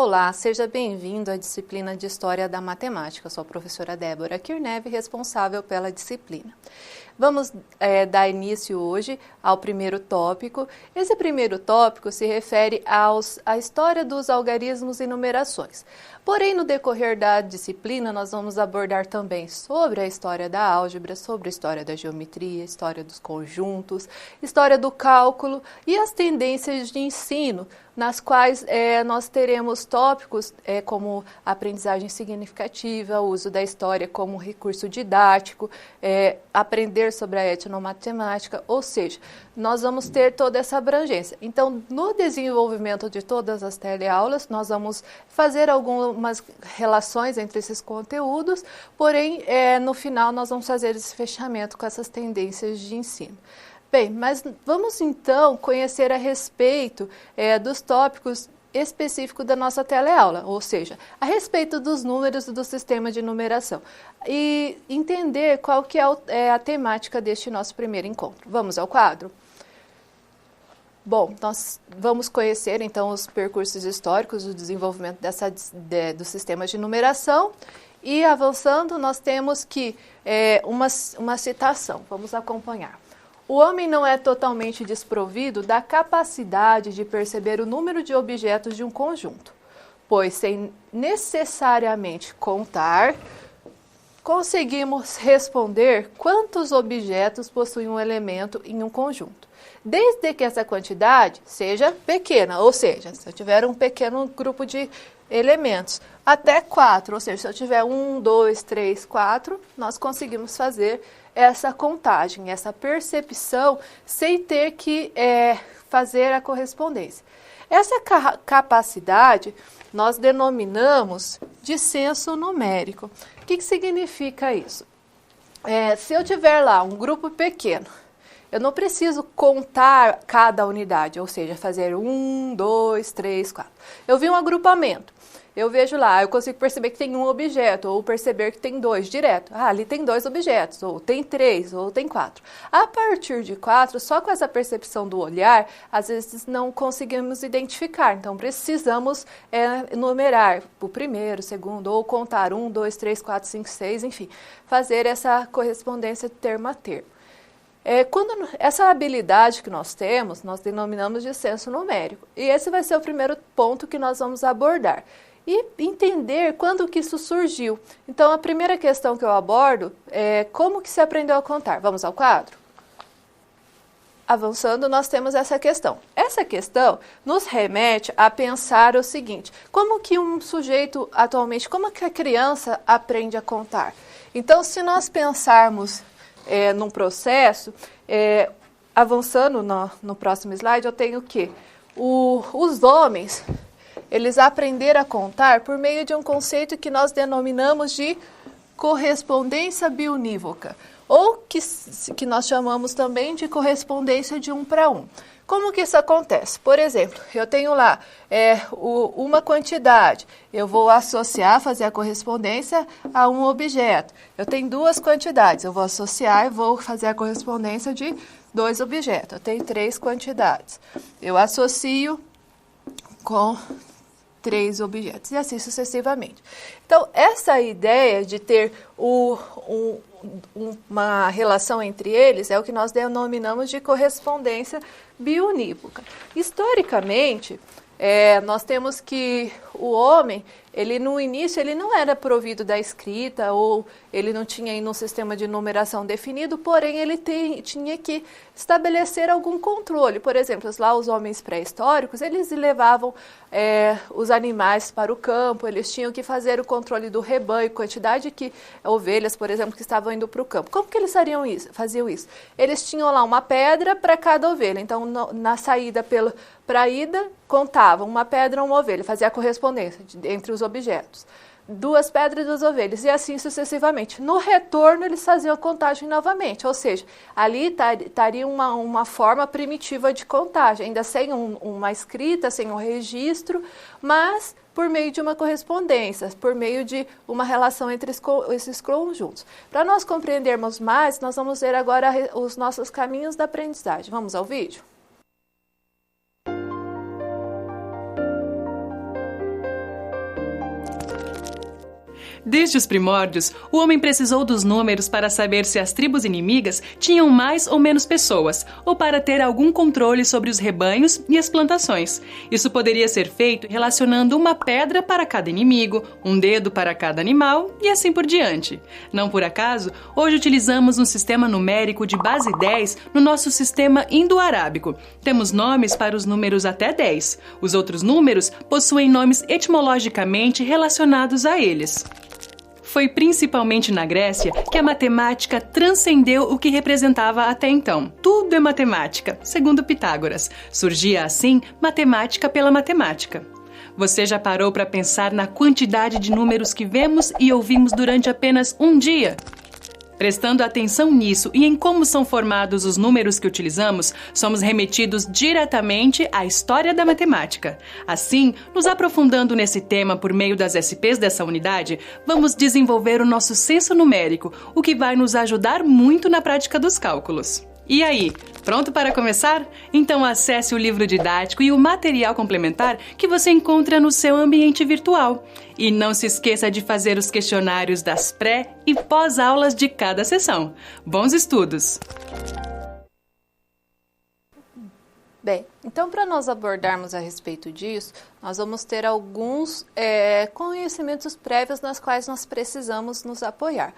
Olá, seja bem-vindo à disciplina de História da Matemática. Eu sou a professora Débora Kirnev, responsável pela disciplina. Vamos dar início hoje ao primeiro tópico. Esse primeiro tópico se refere à história dos algarismos e numerações. Porém, no decorrer da disciplina, nós vamos abordar também sobre a história da álgebra, sobre a história da geometria, história dos conjuntos, história do cálculo e as tendências de ensino, nas quais nós teremos tópicos como aprendizagem significativa, o uso da história como recurso didático, aprender sobre a etnomatemática, ou seja, nós vamos ter toda essa abrangência. Então, no desenvolvimento de todas as teleaulas, nós vamos fazer algumas relações entre esses conteúdos, porém, no final, nós vamos fazer esse fechamento com essas tendências de ensino. Bem, mas vamos então conhecer a respeito dos tópicos específicos da nossa teleaula, ou seja, a respeito dos números do sistema de numeração e entender qual que é a temática deste nosso primeiro encontro. Vamos ao quadro? Bom, nós vamos conhecer então os percursos históricos do desenvolvimento do sistema de numeração e avançando nós temos que uma citação, vamos acompanhar. O homem não é totalmente desprovido da capacidade de perceber o número de objetos de um conjunto, pois sem necessariamente contar, conseguimos responder quantos objetos possuem um elemento em um conjunto, desde que essa quantidade seja pequena, ou seja, se eu tiver um pequeno grupo de elementos, até 4, ou seja, se eu tiver 1, 2, 3, 4, nós conseguimos fazer essa contagem, essa percepção, sem ter que fazer a correspondência. Essa capacidade nós denominamos de senso numérico. O que significa isso? Se eu tiver lá um grupo pequeno, eu não preciso contar cada unidade, ou seja, fazer 1, 2, 3, 4. Eu vi um agrupamento. Eu vejo lá, eu consigo perceber que tem um objeto, ou perceber que tem dois direto. Ah, ali tem 2 objetos, ou tem 3, ou tem 4. A partir de 4, só com essa percepção do olhar, às vezes não conseguimos identificar. Então, precisamos numerar o primeiro, o segundo, ou contar 1, 2, 3, 4, 5, 6, enfim. Fazer essa correspondência termo a termo. Essa habilidade que nós temos, nós denominamos de senso numérico. E esse vai ser o primeiro ponto que nós vamos abordar. E entender quando que isso surgiu. Então, a primeira questão que eu abordo é como que se aprendeu a contar. Vamos ao quadro? Avançando, nós temos essa questão. Essa questão nos remete a pensar o seguinte: como que um sujeito atualmente, como que a criança aprende a contar? Então, se nós pensarmos num processo, avançando no próximo slide, eu tenho que os homens, eles aprenderam a contar por meio de um conceito que nós denominamos de correspondência biunívoca, ou que nós chamamos também de correspondência de 1 para 1. Como que isso acontece? Por exemplo, eu tenho lá uma quantidade, eu vou associar, fazer a correspondência a um objeto. Eu tenho 2 quantidades, eu vou associar e vou fazer a correspondência de 2 objetos. Eu tenho 3 quantidades, eu associo com 3 objetos, e assim sucessivamente. Então, essa ideia de ter uma relação entre eles é o que nós denominamos de correspondência biunívoca. Historicamente, nós temos que o homem, ele no início, ele não era provido da escrita, ou ele não tinha ainda um sistema de numeração definido, porém ele tinha que estabelecer algum controle. Por exemplo, lá os homens pré-históricos, eles levavam os animais para o campo, eles tinham que fazer o controle do rebanho, quantidade de ovelhas, por exemplo, que estavam indo para o campo. Como que eles faziam isso? Eles tinham lá uma pedra para cada ovelha, então na saída para a ida, contavam uma pedra, uma ovelha, fazia a correspondência entre os objetos. 2 pedras e 2 ovelhas, e assim sucessivamente. No retorno, eles faziam a contagem novamente, ou seja, ali estaria uma forma primitiva de contagem, ainda sem uma escrita, sem um registro, mas por meio de uma correspondência, por meio de uma relação entre esses conjuntos. Para nós compreendermos mais, nós vamos ver agora os nossos caminhos da aprendizagem. Vamos ao vídeo? Desde os primórdios, o homem precisou dos números para saber se as tribos inimigas tinham mais ou menos pessoas, ou para ter algum controle sobre os rebanhos e as plantações. Isso poderia ser feito relacionando uma pedra para cada inimigo, um dedo para cada animal e assim por diante. Não por acaso, hoje utilizamos um sistema numérico de base 10 no nosso sistema indo-arábico. Temos nomes para os números até 10. Os outros números possuem nomes etimologicamente relacionados a eles. Foi principalmente na Grécia que a matemática transcendeu o que representava até então. Tudo é matemática, segundo Pitágoras. Surgia assim matemática pela matemática. Você já parou para pensar na quantidade de números que vemos e ouvimos durante apenas um dia? Prestando atenção nisso e em como são formados os números que utilizamos, somos remetidos diretamente à história da matemática. Assim, nos aprofundando nesse tema por meio das SPs dessa unidade, vamos desenvolver o nosso senso numérico, o que vai nos ajudar muito na prática dos cálculos. E aí, pronto para começar? Então acesse o livro didático e o material complementar que você encontra no seu ambiente virtual. E não se esqueça de fazer os questionários das pré- e pós-aulas de cada sessão. Bons estudos! Bem, então para nós abordarmos a respeito disso, nós vamos ter alguns conhecimentos prévios nas quais nós precisamos nos apoiar.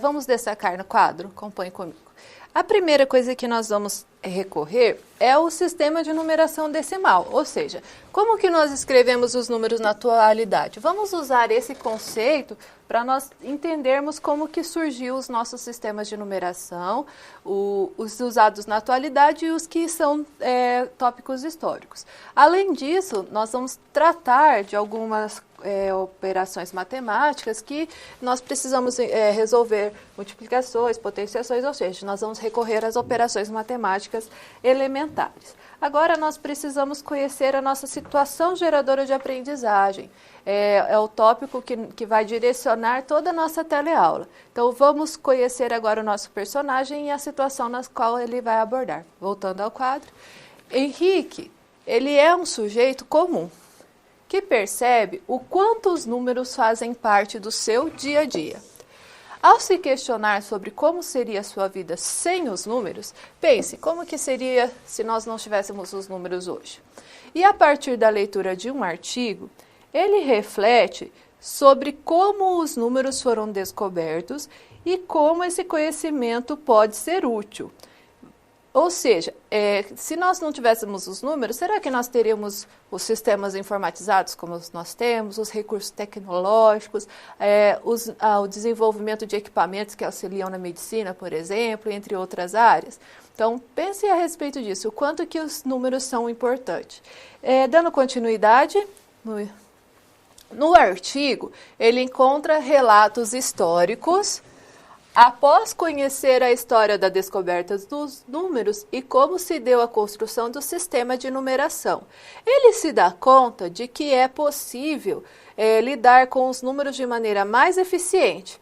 Vamos destacar no quadro? Acompanhe comigo. A primeira coisa que nós vamos recorrer é o sistema de numeração decimal, ou seja, como que nós escrevemos os números na atualidade? Vamos usar esse conceito para nós entendermos como que surgiu os nossos sistemas de numeração, os usados na atualidade e os que são tópicos históricos. Além disso, nós vamos tratar de algumas operações matemáticas que nós precisamos resolver multiplicações, potenciações, ou seja, nós vamos recorrer às operações matemáticas elementares. Agora nós precisamos conhecer a nossa situação geradora de aprendizagem. É o tópico que vai direcionar toda a nossa teleaula. Então vamos conhecer agora o nosso personagem e a situação na qual ele vai abordar. Voltando ao quadro. Henrique, ele é um sujeito comum, que percebe o quanto os números fazem parte do seu dia a dia. Ao se questionar sobre como seria a sua vida sem os números, pense como que seria se nós não tivéssemos os números hoje. E a partir da leitura de um artigo, ele reflete sobre como os números foram descobertos e como esse conhecimento pode ser útil. Ou seja, se nós não tivéssemos os números, será que nós teríamos os sistemas informatizados como nós temos, os recursos tecnológicos, o desenvolvimento de equipamentos que auxiliam na medicina, por exemplo, entre outras áreas? Então, pense a respeito disso, o quanto que os números são importantes. Dando continuidade, no artigo, ele encontra relatos históricos. Após conhecer a história da descoberta dos números e como se deu a construção do sistema de numeração, ele se dá conta de que é possível lidar com os números de maneira mais eficiente.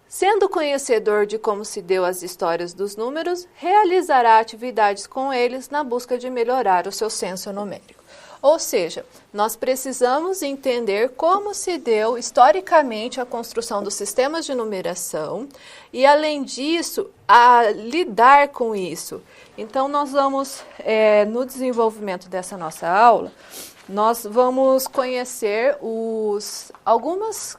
Sendo conhecedor de como se deu as histórias dos números, realizará atividades com eles na busca de melhorar o seu senso numérico. Ou seja, nós precisamos entender como se deu historicamente a construção dos sistemas de numeração e, além disso, a lidar com isso. Então, nós vamos, no desenvolvimento dessa nossa aula, nós vamos conhecer algumas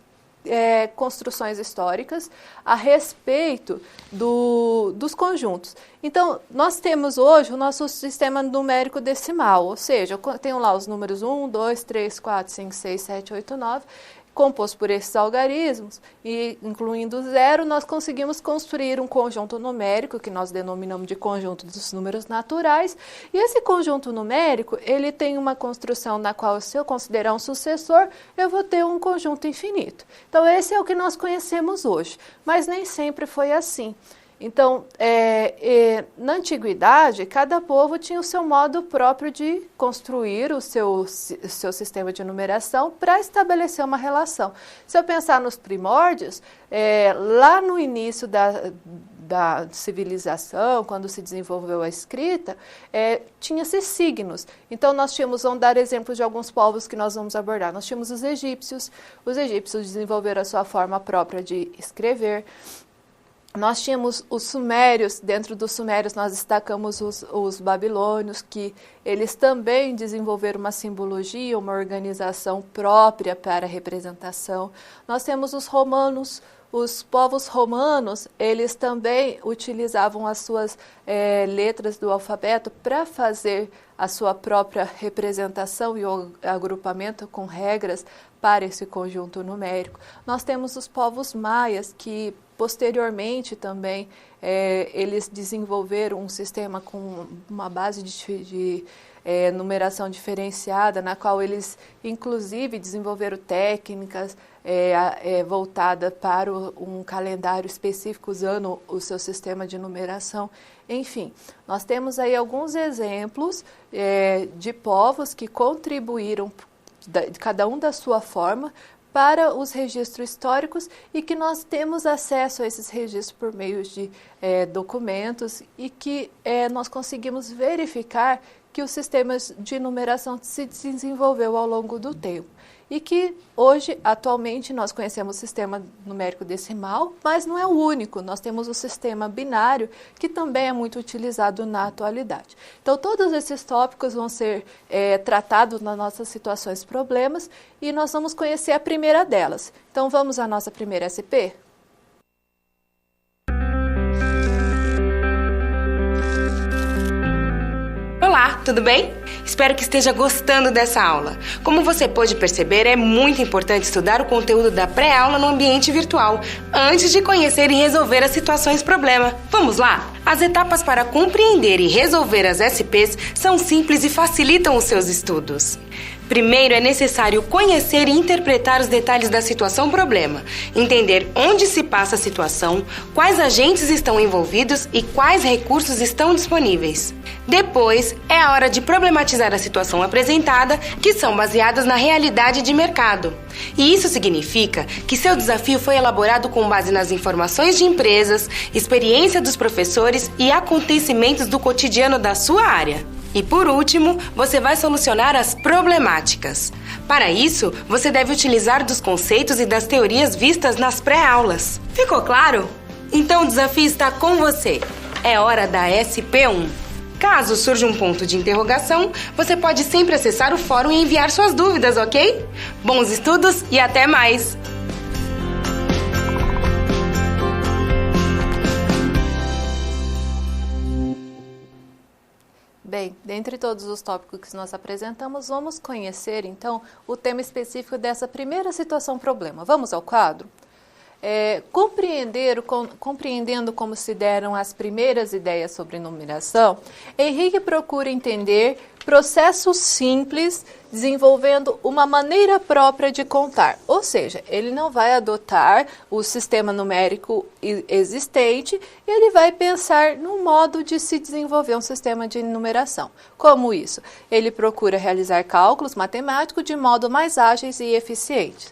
construções históricas a respeito dos conjuntos. Então, nós temos hoje o nosso sistema numérico decimal, ou seja, eu tenho lá os números 1, 2, 3, 4, 5, 6, 7, 8, 9, composto por esses algarismos, e incluindo zero, nós conseguimos construir um conjunto numérico, que nós denominamos de conjunto dos números naturais, e esse conjunto numérico, ele tem uma construção na qual, se eu considerar um sucessor, eu vou ter um conjunto infinito. Então, esse é o que nós conhecemos hoje, mas nem sempre foi assim. Então, na antiguidade, cada povo tinha o seu modo próprio de construir o seu sistema de numeração para estabelecer uma relação. Se eu pensar nos primórdios, lá no início da civilização, quando se desenvolveu a escrita, tinha-se signos. Então, vamos dar exemplos de alguns povos que nós vamos abordar. Nós tínhamos os egípcios desenvolveram a sua forma própria de escrever. Nós tínhamos os sumérios, dentro dos sumérios nós destacamos os babilônios, que eles também desenvolveram uma simbologia, uma organização própria para a representação. Nós temos os romanos. Os povos romanos, eles também utilizavam as suas letras do alfabeto para fazer a sua própria representação e o agrupamento com regras para esse conjunto numérico. Nós temos os povos maias, que posteriormente também eles desenvolveram um sistema com uma base de numeração diferenciada, na qual eles, inclusive, desenvolveram técnicas voltadas para um calendário específico, usando o seu sistema de numeração. Enfim, nós temos aí alguns exemplos de povos que contribuíram, cada um da sua forma, para os registros históricos e que nós temos acesso a esses registros por meio de documentos e que nós conseguimos verificar que o sistema de numeração se desenvolveu ao longo do tempo. E que hoje, atualmente, nós conhecemos o sistema numérico decimal, mas não é o único. Nós temos o sistema binário, que também é muito utilizado na atualidade. Então, todos esses tópicos vão ser tratados nas nossas situações e problemas, e nós vamos conhecer a primeira delas. Então, vamos à nossa primeira SP? Olá, tudo bem? Espero que esteja gostando dessa aula. Como você pôde perceber, é muito importante estudar o conteúdo da pré-aula no ambiente virtual, antes de conhecer e resolver as situações problema. Vamos lá? As etapas para compreender e resolver as SPs são simples e facilitam os seus estudos. Primeiro, é necessário conhecer e interpretar os detalhes da situação problema, entender onde se passa a situação, quais agentes estão envolvidos e quais recursos estão disponíveis. Depois, é a hora de problematizar a situação apresentada, que são baseadas na realidade de mercado. E isso significa que seu desafio foi elaborado com base nas informações de empresas, experiência dos professores e acontecimentos do cotidiano da sua área. E por último, você vai solucionar as problemáticas. Para isso, você deve utilizar dos conceitos e das teorias vistas nas pré-aulas. Ficou claro? Então o desafio está com você. É hora da SP1. Caso surja um ponto de interrogação, você pode sempre acessar o fórum e enviar suas dúvidas, ok? Bons estudos e até mais! Bem, dentre todos os tópicos que nós apresentamos, vamos conhecer, então, o tema específico dessa primeira situação-problema. Vamos ao quadro? Compreendendo como se deram as primeiras ideias sobre numeração, Henrique procura entender processos simples desenvolvendo uma maneira própria de contar. Ou seja, ele não vai adotar o sistema numérico existente, ele vai pensar no modo de se desenvolver um sistema de numeração. Como isso? Ele procura realizar cálculos matemáticos de modo mais ágeis e eficientes,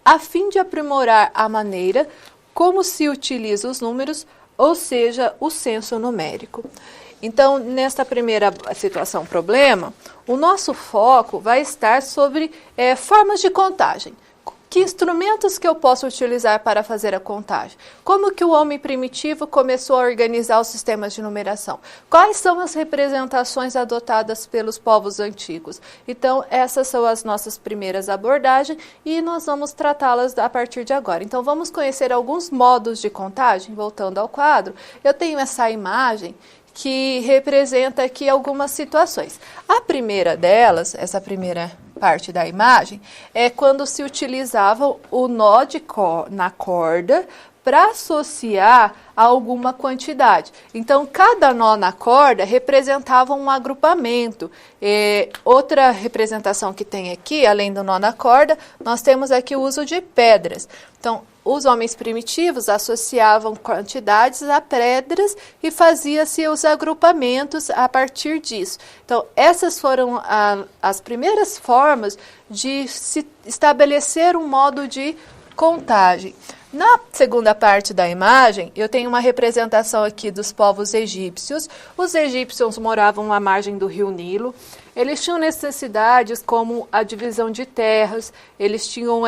a fim de aprimorar a maneira como se utiliza os números, ou seja, o senso numérico. Então, nesta primeira situação problema, o nosso foco vai estar sobre formas de contagem. Que instrumentos que eu posso utilizar para fazer a contagem? Como que o homem primitivo começou a organizar os sistemas de numeração? Quais são as representações adotadas pelos povos antigos? Então, essas são as nossas primeiras abordagens e nós vamos tratá-las a partir de agora. Então, vamos conhecer alguns modos de contagem. Voltando ao quadro, eu tenho essa imagem que representa aqui algumas situações. A primeira delas, essa primeira parte da imagem, é quando se utilizava o nó na corda para associar a alguma quantidade. Então, cada nó na corda representava um agrupamento. Outra representação que tem aqui, além do nó na corda, nós temos aqui o uso de pedras. Então, os homens primitivos associavam quantidades a pedras e fazia-se os agrupamentos a partir disso. Então, essas foram as primeiras formas de se estabelecer um modo de contagem. Na segunda parte da imagem, eu tenho uma representação aqui dos povos egípcios. Os egípcios moravam à margem do rio Nilo. Eles tinham necessidades como a divisão de terras, eles tinham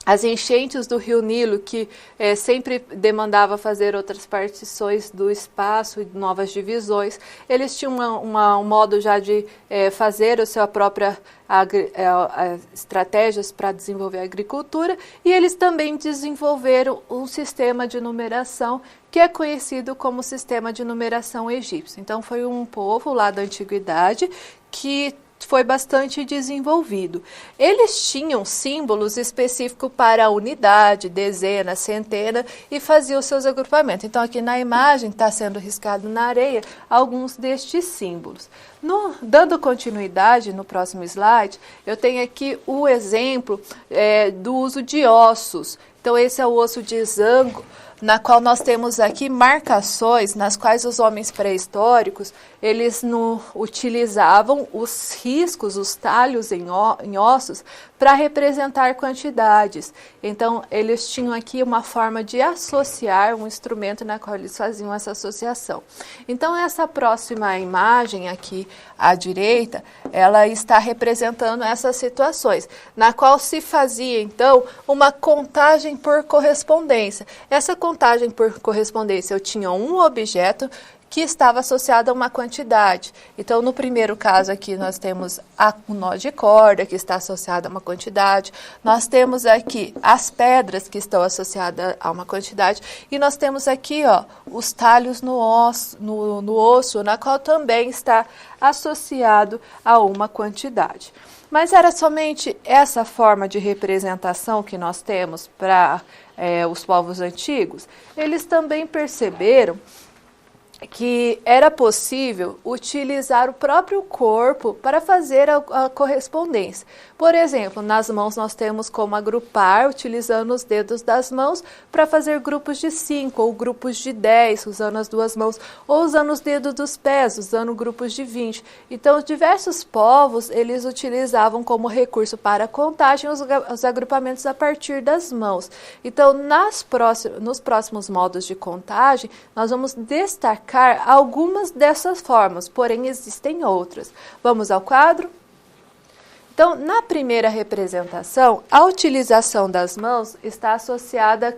as enchentes do rio Nilo, que sempre demandava fazer outras partições do espaço e novas divisões. Eles tinham um modo já de fazer a sua própria estratégias para desenvolver a agricultura, e eles também desenvolveram um sistema de numeração que é conhecido como sistema de numeração egípcio. Então, foi um povo lá da antiguidade que foi bastante desenvolvido. Eles tinham símbolos específicos para unidade, dezena, centena, e faziam os seus agrupamentos. Então, aqui na imagem está sendo riscado na areia alguns destes símbolos. Dando continuidade no próximo slide, eu tenho aqui o exemplo do uso de ossos. Então, esse é o osso de zango, na qual nós temos aqui marcações nas quais os homens pré-históricos, eles utilizavam os riscos, os talhos em ossos, para representar quantidades. Então, eles tinham aqui uma forma de associar um instrumento na qual eles faziam essa associação. Então, essa próxima imagem aqui à direita, ela está representando essas situações, na qual se fazia, então, uma contagem por correspondência. Essa contagem por correspondência, eu tinha um objeto que estava associado a uma quantidade. Então, no primeiro caso aqui, nós temos o nó de corda, que está associado a uma quantidade. Nós temos aqui as pedras, que estão associadas a uma quantidade. E nós temos aqui, os talhos no osso, na qual também está associado a uma quantidade. Mas era somente essa forma de representação que nós temos para os povos antigos? Eles também perceberam que era possível utilizar o próprio corpo para fazer a correspondência. Por exemplo, nas mãos nós temos como agrupar, utilizando os dedos das mãos, para fazer grupos de 5 ou grupos de 10, usando as duas mãos, ou usando os dedos dos pés, usando grupos de 20. Então, diversos povos, eles utilizavam como recurso para a contagem os agrupamentos a partir das mãos. Então, nos próximos modos de contagem, nós vamos destacar algumas dessas formas, porém existem outras. Vamos ao quadro? Então, na primeira representação, a utilização das mãos está associada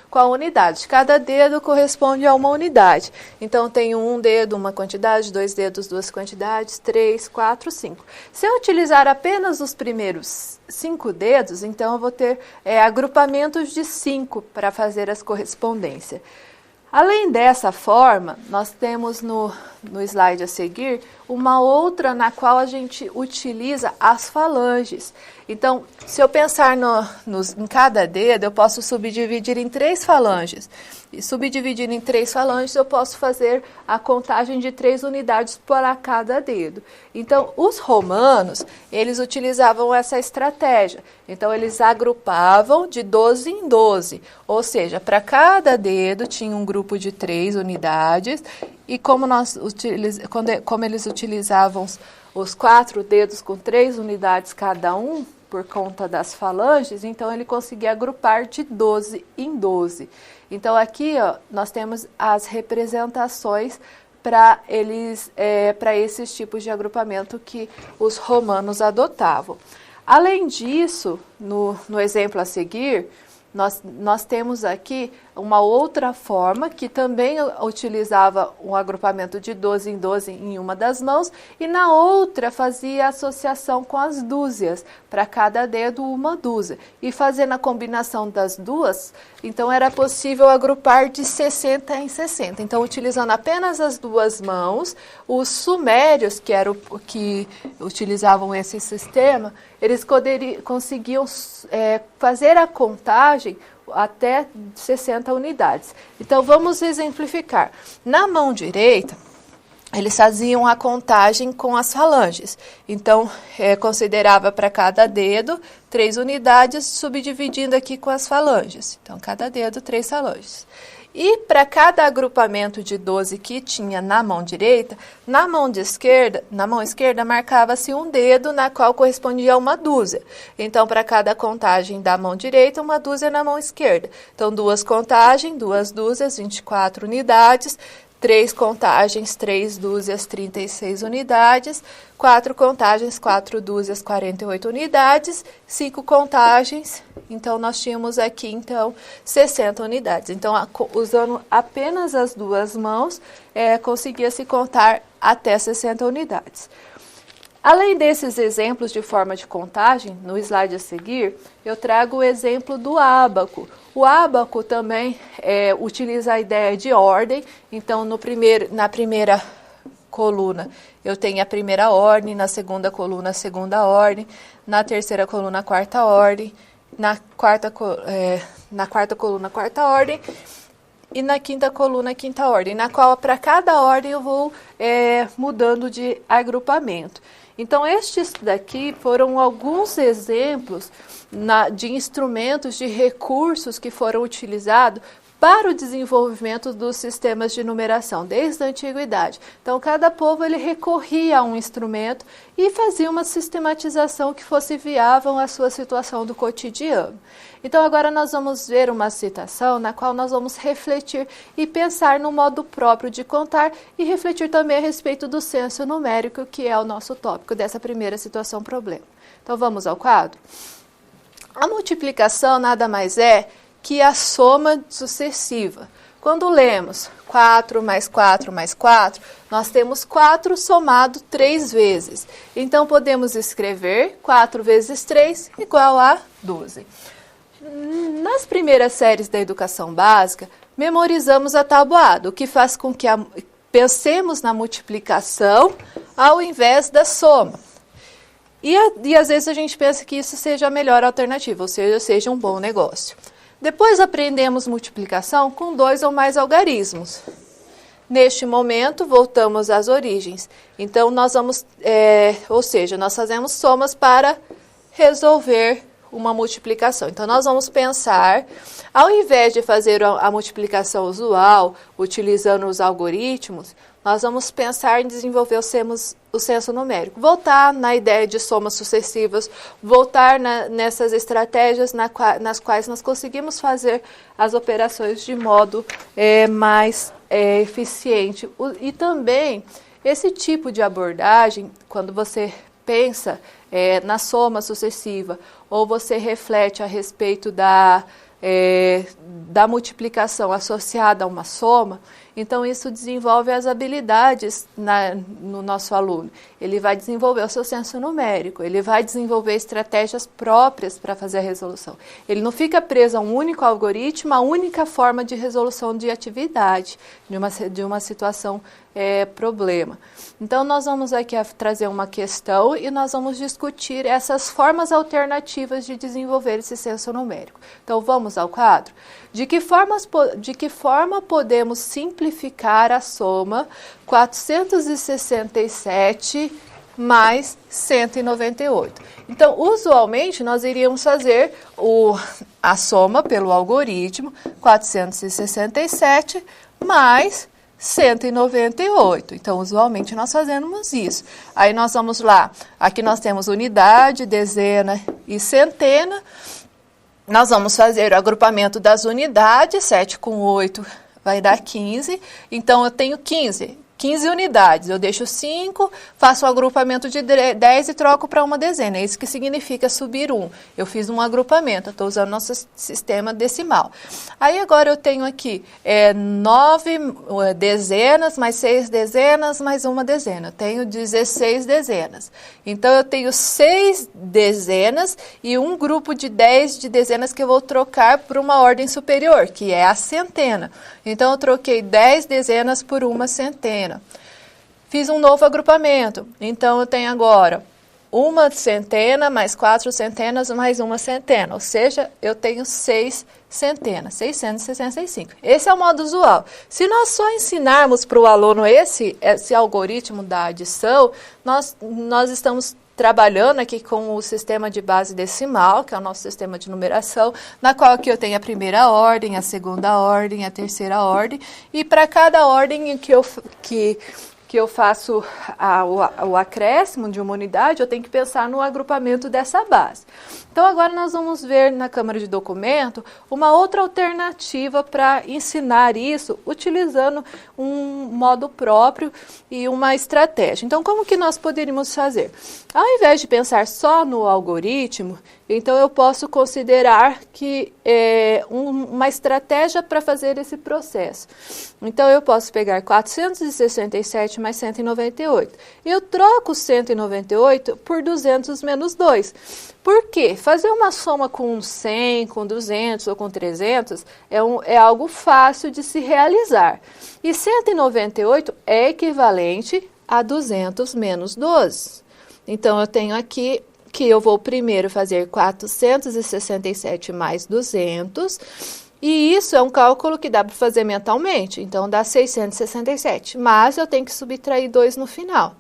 com a unidade. Cada dedo corresponde a uma unidade. Então, tenho um dedo, uma quantidade, 2 dedos, 2 quantidades, 3, 4, 5. Se eu utilizar apenas os primeiros 5 dedos, então eu vou ter agrupamentos de 5 para fazer as correspondências. Além dessa forma, nós temos no slide a seguir uma outra na qual a gente utiliza as falanges. Então, se eu pensar em cada dedo, eu posso subdividir em 3 falanges. E subdividindo em 3 falanges, eu posso fazer a contagem de 3 unidades para cada dedo. Então, os romanos, eles utilizavam essa estratégia. Então, eles agrupavam de 12 em 12. Ou seja, para cada dedo tinha um grupo de 3 unidades. E como eles utilizavam os 4 dedos com 3 unidades cada um, por conta das falanges, então ele conseguia agrupar de 12 em 12. Então aqui nós temos as representações para esses tipos de agrupamento que os romanos adotavam. Além disso, no exemplo a seguir, nós temos aqui uma outra forma que também utilizava um agrupamento de 12 em 12 em uma das mãos e na outra fazia associação com as dúzias, para cada dedo uma dúzia. E fazendo a combinação das duas, então era possível agrupar de 60 em 60. Então, utilizando apenas as duas mãos, os sumérios, que utilizavam esse sistema, eles conseguiam fazer a contagem até 60 unidades. Então, vamos exemplificar. Na mão direita, eles faziam a contagem com as falanges. Então, considerava para cada dedo 3 unidades, subdividindo aqui com as falanges. Então, cada dedo, 3 falanges. E para cada agrupamento de 12 que tinha na mão direita, na mão esquerda marcava-se um dedo na qual correspondia a uma dúzia. Então, para cada contagem da mão direita, uma dúzia na mão esquerda. Então, 2 contagens, 2 dúzias, 24 unidades. 3 contagens, 3 dúzias, 36 unidades, 4 contagens, 4 dúzias, 48 unidades, 5 contagens, então nós tínhamos aqui, então, 60 unidades. Então, usando apenas as 2 mãos, conseguia-se contar até 60 unidades. Além desses exemplos de forma de contagem, no slide a seguir, eu trago o exemplo do ábaco. O ábaco também utiliza a ideia de ordem, então na primeira coluna eu tenho a primeira ordem, na segunda coluna a segunda ordem, na terceira coluna a quarta ordem, na quarta coluna a quarta ordem, e na quinta coluna a quinta ordem, na qual para cada ordem eu vou mudando de agrupamento. Então, estes daqui foram alguns exemplos de instrumentos, de recursos que foram utilizados para o desenvolvimento dos sistemas de numeração, desde a antiguidade. Então, cada povo ele recorria a um instrumento e fazia uma sistematização que fosse viável à sua situação do cotidiano. Então, agora nós vamos ver uma citação na qual nós vamos refletir e pensar no modo próprio de contar e refletir também a respeito do senso numérico, que é o nosso tópico dessa primeira situação-problema. Então, vamos ao quadro? A multiplicação nada mais é que a soma sucessiva. Quando lemos 4 mais 4 mais 4, nós temos 4 somado 3 vezes. Então, podemos escrever 4 vezes 3 igual a 12. Nas primeiras séries da educação básica, memorizamos a tabuada, o que faz com que pensemos na multiplicação ao invés da soma. E às vezes a gente pensa que isso seja a melhor alternativa, ou seja um bom negócio. Depois aprendemos multiplicação com 2 ou mais algarismos. Neste momento, voltamos às origens. Então, nós vamos, nós fazemos somas para resolver uma multiplicação. Então, nós vamos pensar, ao invés de fazer a multiplicação usual, utilizando os algoritmos, nós vamos pensar em desenvolver o senso numérico. Voltar na ideia de somas sucessivas, voltar nessas estratégias nas quais nós conseguimos fazer as operações de modo mais eficiente. E também, esse tipo de abordagem, quando você pensa na soma sucessiva, ou você reflete a respeito da multiplicação associada a uma soma, então isso desenvolve as habilidades no nosso aluno. Ele vai desenvolver o seu senso numérico, ele vai desenvolver estratégias próprias para fazer a resolução. Ele não fica preso a um único algoritmo, a única forma de resolução de atividade, de uma situação problema. Então, nós vamos aqui trazer uma questão e nós vamos discutir essas formas alternativas de desenvolver esse senso numérico. Então, vamos ao quadro? De que forma podemos simplificar a soma 467 mais 198? Então, usualmente, nós iríamos fazer a soma pelo algoritmo 467 mais 198. Então, usualmente, nós fazemos isso. Aí, nós vamos lá. Aqui nós temos unidade, dezena e centena. Nós vamos fazer o agrupamento das unidades. 7 com 8 vai dar 15. Então, eu tenho 15 unidades. Eu deixo 5, faço o agrupamento de 10 e troco para uma dezena. É isso que significa subir 1. Eu fiz um agrupamento, estou usando nosso sistema decimal. Aí agora eu tenho aqui 9 dezenas, mais 6 dezenas, mais uma dezena. Eu tenho 16 dezenas. Então, eu tenho 6 dezenas e um grupo de 10 de dezenas que eu vou trocar por uma ordem superior, que é a centena. Então, eu troquei 10 dezenas por uma centena. Fiz um novo agrupamento. Então, eu tenho agora uma centena, mais 4 centenas, mais uma centena. Ou seja, eu tenho 6 centenas, 665. Esse é o modo usual. Se nós só ensinarmos para o aluno esse algoritmo da adição, nós estamos trabalhando aqui com o sistema de base decimal, que é o nosso sistema de numeração, na qual aqui eu tenho a primeira ordem, a segunda ordem, a terceira ordem, e para cada ordem que eu faço o acréscimo de uma unidade, eu tenho que pensar no agrupamento dessa base. Então, agora nós vamos ver na Câmara de Documento uma outra alternativa para ensinar isso, utilizando um modo próprio e uma estratégia. Então, como que nós poderíamos fazer? Ao invés de pensar só no algoritmo, então eu posso considerar que uma estratégia para fazer esse processo. Então, eu posso pegar 467 mais 198. Eu troco 198 por 200 menos 2. Por quê? Fazer uma soma com 100, com 200 ou com 300 é algo fácil de se realizar. E 198 é equivalente a 200 menos 12. Então, eu tenho aqui que eu vou primeiro fazer 467 mais 200, e isso é um cálculo que dá para fazer mentalmente, então dá 667, mas eu tenho que subtrair 2 no final.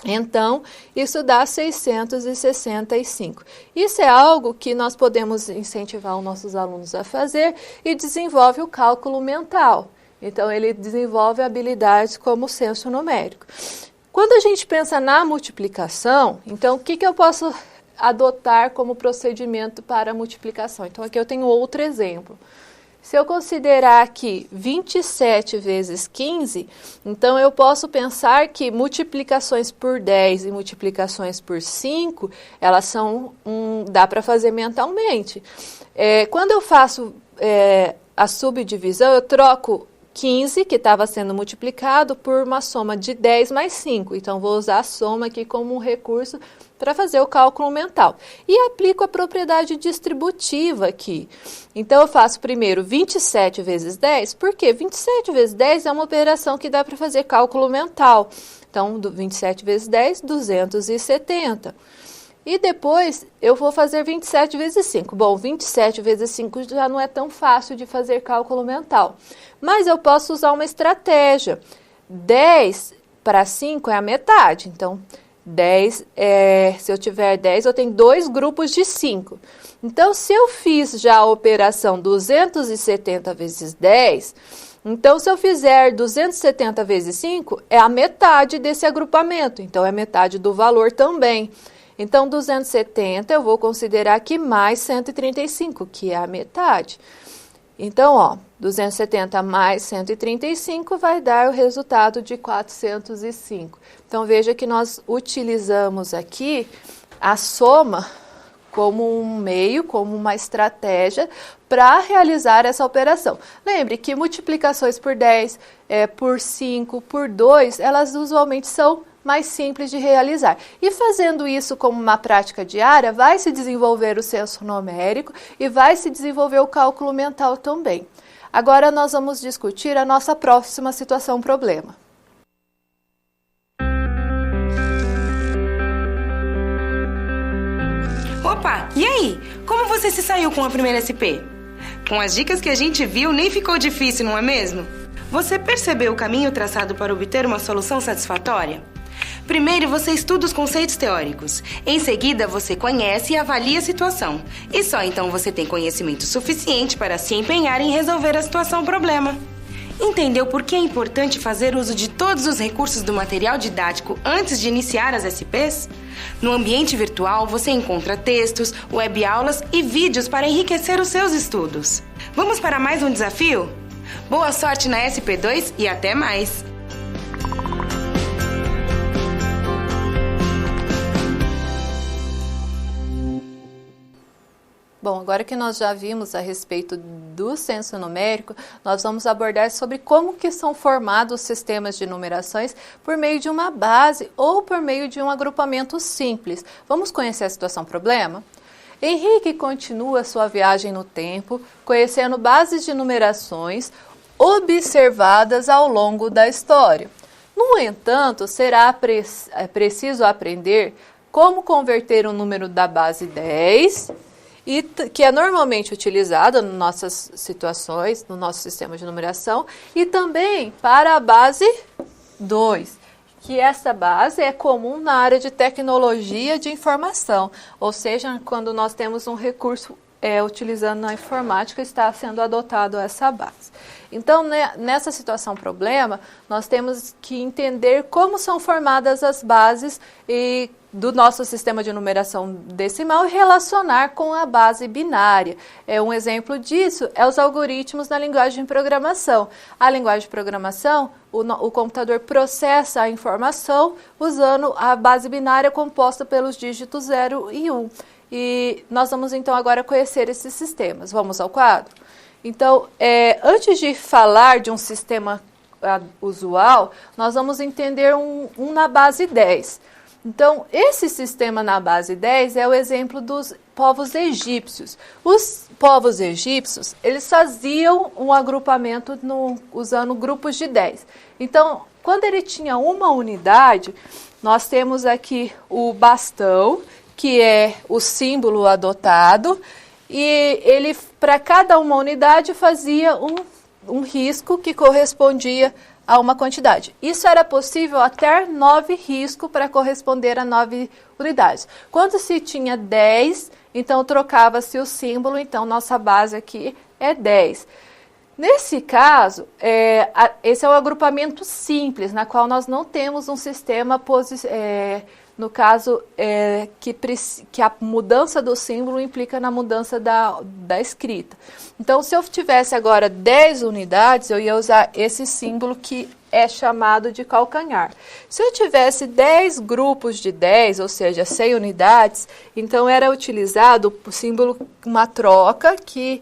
Então, isso dá 665. Isso é algo que nós podemos incentivar os nossos alunos a fazer e desenvolve o cálculo mental. Então, ele desenvolve habilidades como o senso numérico. Quando a gente pensa na multiplicação, então, o que eu posso adotar como procedimento para a multiplicação? Então, aqui eu tenho outro exemplo. Se eu considerar aqui 27 vezes 15, então eu posso pensar que multiplicações por 10 e multiplicações por 5, elas são, dá para fazer mentalmente. Quando eu faço a subdivisão, eu troco 15, que estava sendo multiplicado, por uma soma de 10 mais 5. Então, vou usar a soma aqui como um recurso para fazer o cálculo mental. E aplico a propriedade distributiva aqui. Então, eu faço primeiro 27 vezes 10, porque 27 vezes 10 é uma operação que dá para fazer cálculo mental. Então, 27 vezes 10, 270. E depois, eu vou fazer 27 vezes 5. Bom, 27 vezes 5 já não é tão fácil de fazer cálculo mental. Mas eu posso usar uma estratégia. 10 para 5 é a metade. Então, 10, se eu tiver 10, eu tenho 2 grupos de 5. Então, se eu fiz já a operação 270 vezes 10, então, se eu fizer 270 vezes 5, é a metade desse agrupamento. Então, é metade do valor também. Então, 270 eu vou considerar aqui mais 135, que é a metade. Então, 270 mais 135 vai dar o resultado de 405. Então, veja que nós utilizamos aqui a soma como um meio, como uma estratégia para realizar essa operação. Lembre que multiplicações por 10, por 5, por 2, elas usualmente são mais simples de realizar. E fazendo isso como uma prática diária, vai se desenvolver o senso numérico e vai se desenvolver o cálculo mental também. Agora nós vamos discutir a nossa próxima situação-problema. Opa, e aí? Como você se saiu com a primeira SP? Com as dicas que a gente viu, nem ficou difícil, não é mesmo? Você percebeu o caminho traçado para obter uma solução satisfatória? Primeiro, você estuda os conceitos teóricos. Em seguida, você conhece e avalia a situação. E só então você tem conhecimento suficiente para se empenhar em resolver a situação-problema. Entendeu por que é importante fazer uso de todos os recursos do material didático antes de iniciar as SPs? No ambiente virtual, você encontra textos, web-aulas e vídeos para enriquecer os seus estudos. Vamos para mais um desafio? Boa sorte na SP2 e até mais! Bom, agora que nós já vimos a respeito do senso numérico, nós vamos abordar sobre como que são formados os sistemas de numerações por meio de uma base ou por meio de um agrupamento simples. Vamos conhecer a situação-problema? Henrique continua sua viagem no tempo, conhecendo bases de numerações observadas ao longo da história. No entanto, será preciso aprender como converter o número da base 10, que é normalmente utilizada nas nossas situações, no nosso sistema de numeração, e também para a base 2. que essa base é comum na área de tecnologia de informação, ou seja, quando nós temos um recurso utilizando na informática, está sendo adotado essa base. Então, nessa situação problema, nós temos que entender como são formadas as bases do nosso sistema de numeração decimal e relacionar com a base binária. Um exemplo disso é os algoritmos na linguagem de programação. A linguagem de programação, o computador processa a informação usando a base binária composta pelos dígitos 0 e 1. E nós vamos então agora conhecer esses sistemas. Vamos ao quadro? Então, antes de falar de um sistema usual, nós vamos entender um na base 10. Então, esse sistema na base 10 é o exemplo dos povos egípcios. Os povos egípcios, eles faziam um agrupamento usando grupos de 10. Então, quando ele tinha uma unidade, nós temos aqui o bastão, que é o símbolo adotado, e ele, para cada uma unidade, fazia um risco que correspondia a uma quantidade. Isso era possível até 9 riscos para corresponder a 9 unidades. Quando se tinha 10, então trocava-se o símbolo, então nossa base aqui é 10. Nesse caso, esse é o agrupamento simples, na qual nós não temos um sistema no caso, que a mudança do símbolo implica na mudança da escrita. Então, se eu tivesse agora 10 unidades, eu ia usar esse símbolo que é chamado de calcanhar. Se eu tivesse 10 grupos de 10, ou seja, 100 unidades, então era utilizado o símbolo, uma troca, que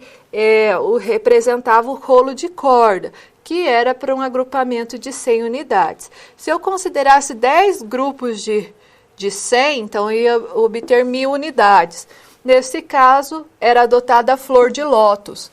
representava o rolo de corda, que era para um agrupamento de 100 unidades. Se eu considerasse 10 grupos de 100, então eu ia obter 1000 unidades. Nesse caso, era adotada a flor de lótus.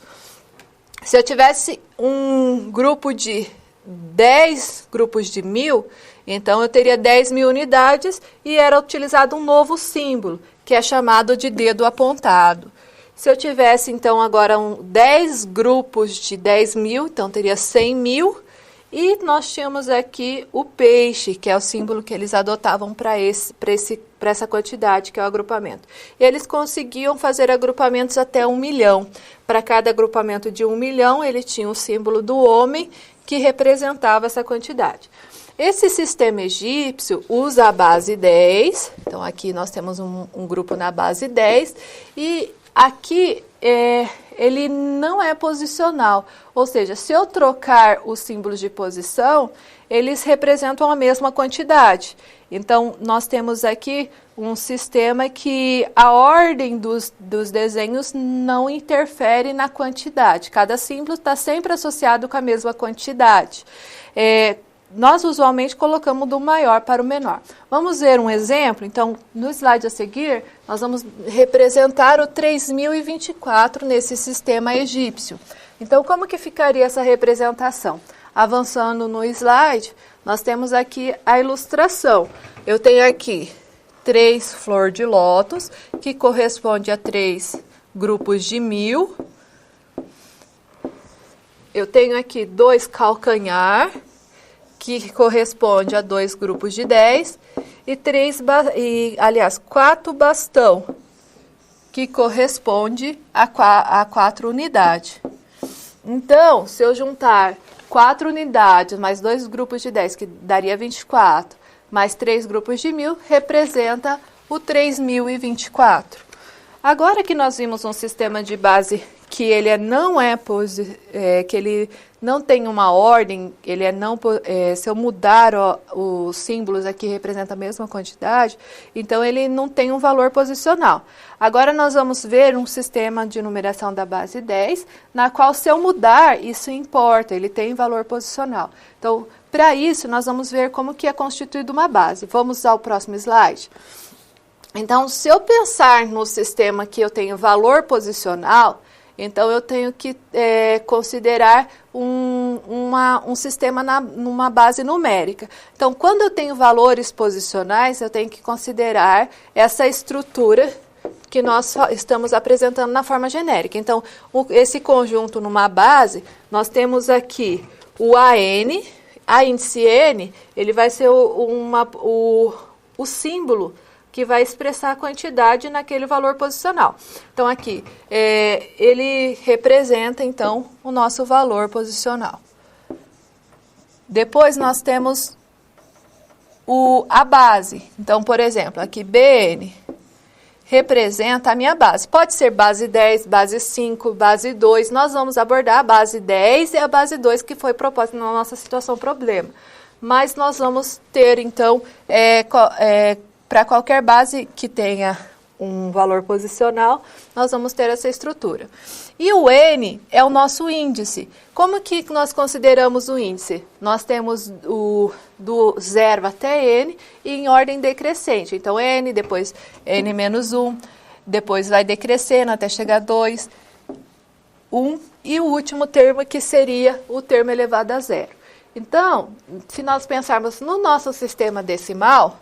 Se eu tivesse um grupo de 10 grupos de 1000, então eu teria 10.000 unidades e era utilizado um novo símbolo, que é chamado de dedo apontado. Se eu tivesse, então, agora 10 grupos de 10.000, então teria 100.000. E nós tínhamos aqui o peixe, que é o símbolo que eles adotavam para essa quantidade, que é o agrupamento. E eles conseguiam fazer agrupamentos até 1 milhão. Para cada agrupamento de 1 milhão, ele tinha o símbolo do homem, que representava essa quantidade. Esse sistema egípcio usa a base 10, então aqui nós temos um grupo na base 10, e aqui ele não é posicional, ou seja, se eu trocar os símbolos de posição, eles representam a mesma quantidade. Então, nós temos aqui um sistema que a ordem dos desenhos não interfere na quantidade. Cada símbolo está sempre associado com a mesma quantidade. Nós usualmente colocamos do maior para o menor. Vamos ver um exemplo? Então, no slide a seguir, nós vamos representar o 3024 nesse sistema egípcio. Então, como que ficaria essa representação? Avançando no slide, nós temos aqui a ilustração. Eu tenho aqui 3 flor de lótus, que corresponde a 3 grupos de 1000. Eu tenho aqui 2 calcanhar, que corresponde a 2 grupos de 10, e 4 bastão, que corresponde a 4 unidades. Então, se eu juntar 4 unidades mais 2 grupos de 10, que daria 24, mais 3 grupos de 1000, representa o 3024. Agora que nós vimos um sistema de base que ele que ele não tem uma ordem, se eu mudar os símbolos aqui representa a mesma quantidade, então ele não tem um valor posicional. Agora nós vamos ver um sistema de numeração da base 10, na qual se eu mudar, isso importa, ele tem valor posicional. Então, para isso, nós vamos ver como que é constituída uma base. Vamos ao próximo slide. Então, se eu pensar no sistema que eu tenho valor posicional, então eu tenho que considerar um sistema numa base numérica. Então, quando eu tenho valores posicionais, eu tenho que considerar essa estrutura que nós estamos apresentando na forma genérica. Então, esse conjunto numa base, nós temos aqui o AN, a índice N, ele vai ser o símbolo que vai expressar a quantidade naquele valor posicional. Então, aqui, ele representa, então, o nosso valor posicional. Depois, nós temos a base. Então, por exemplo, aqui, BN representa a minha base. Pode ser base 10, base 5, base 2. Nós vamos abordar a base 10 e a base 2, que foi proposta na nossa situação problema. Mas nós vamos ter, então, para qualquer base que tenha um valor posicional, nós vamos ter essa estrutura. E o N é o nosso índice. Como que nós consideramos o índice? Nós temos do 0 até N e em ordem decrescente. Então, N, depois N menos 1, depois vai decrescendo até chegar a 2, 1 e o último termo que seria o termo elevado a 0. Então, se nós pensarmos no nosso sistema decimal,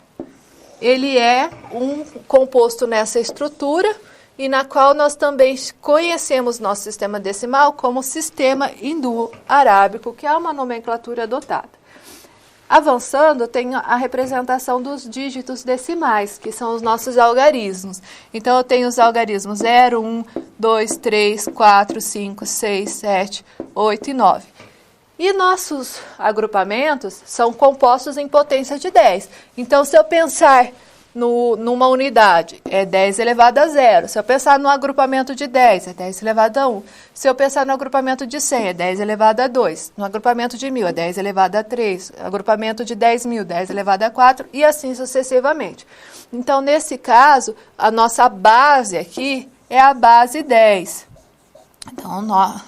ele é um composto nessa estrutura e na qual nós também conhecemos nosso sistema decimal como sistema hindu-arábico, que é uma nomenclatura adotada. Avançando, tem a representação dos dígitos decimais, que são os nossos algarismos. Então, eu tenho os algarismos 0, 1, 2, 3, 4, 5, 6, 7, 8 e 9. E nossos agrupamentos são compostos em potência de 10. Então, se eu pensar numa unidade, é 10 elevado a 0. Se eu pensar no agrupamento de 10, é 10 elevado a 1. Se eu pensar no agrupamento de 100, é 10 elevado a 2. No agrupamento de 1000, é 10 elevado a 3. Agrupamento de 10.000, 10 elevado a 4, e assim sucessivamente. Então, nesse caso, a nossa base aqui é a base 10. Então,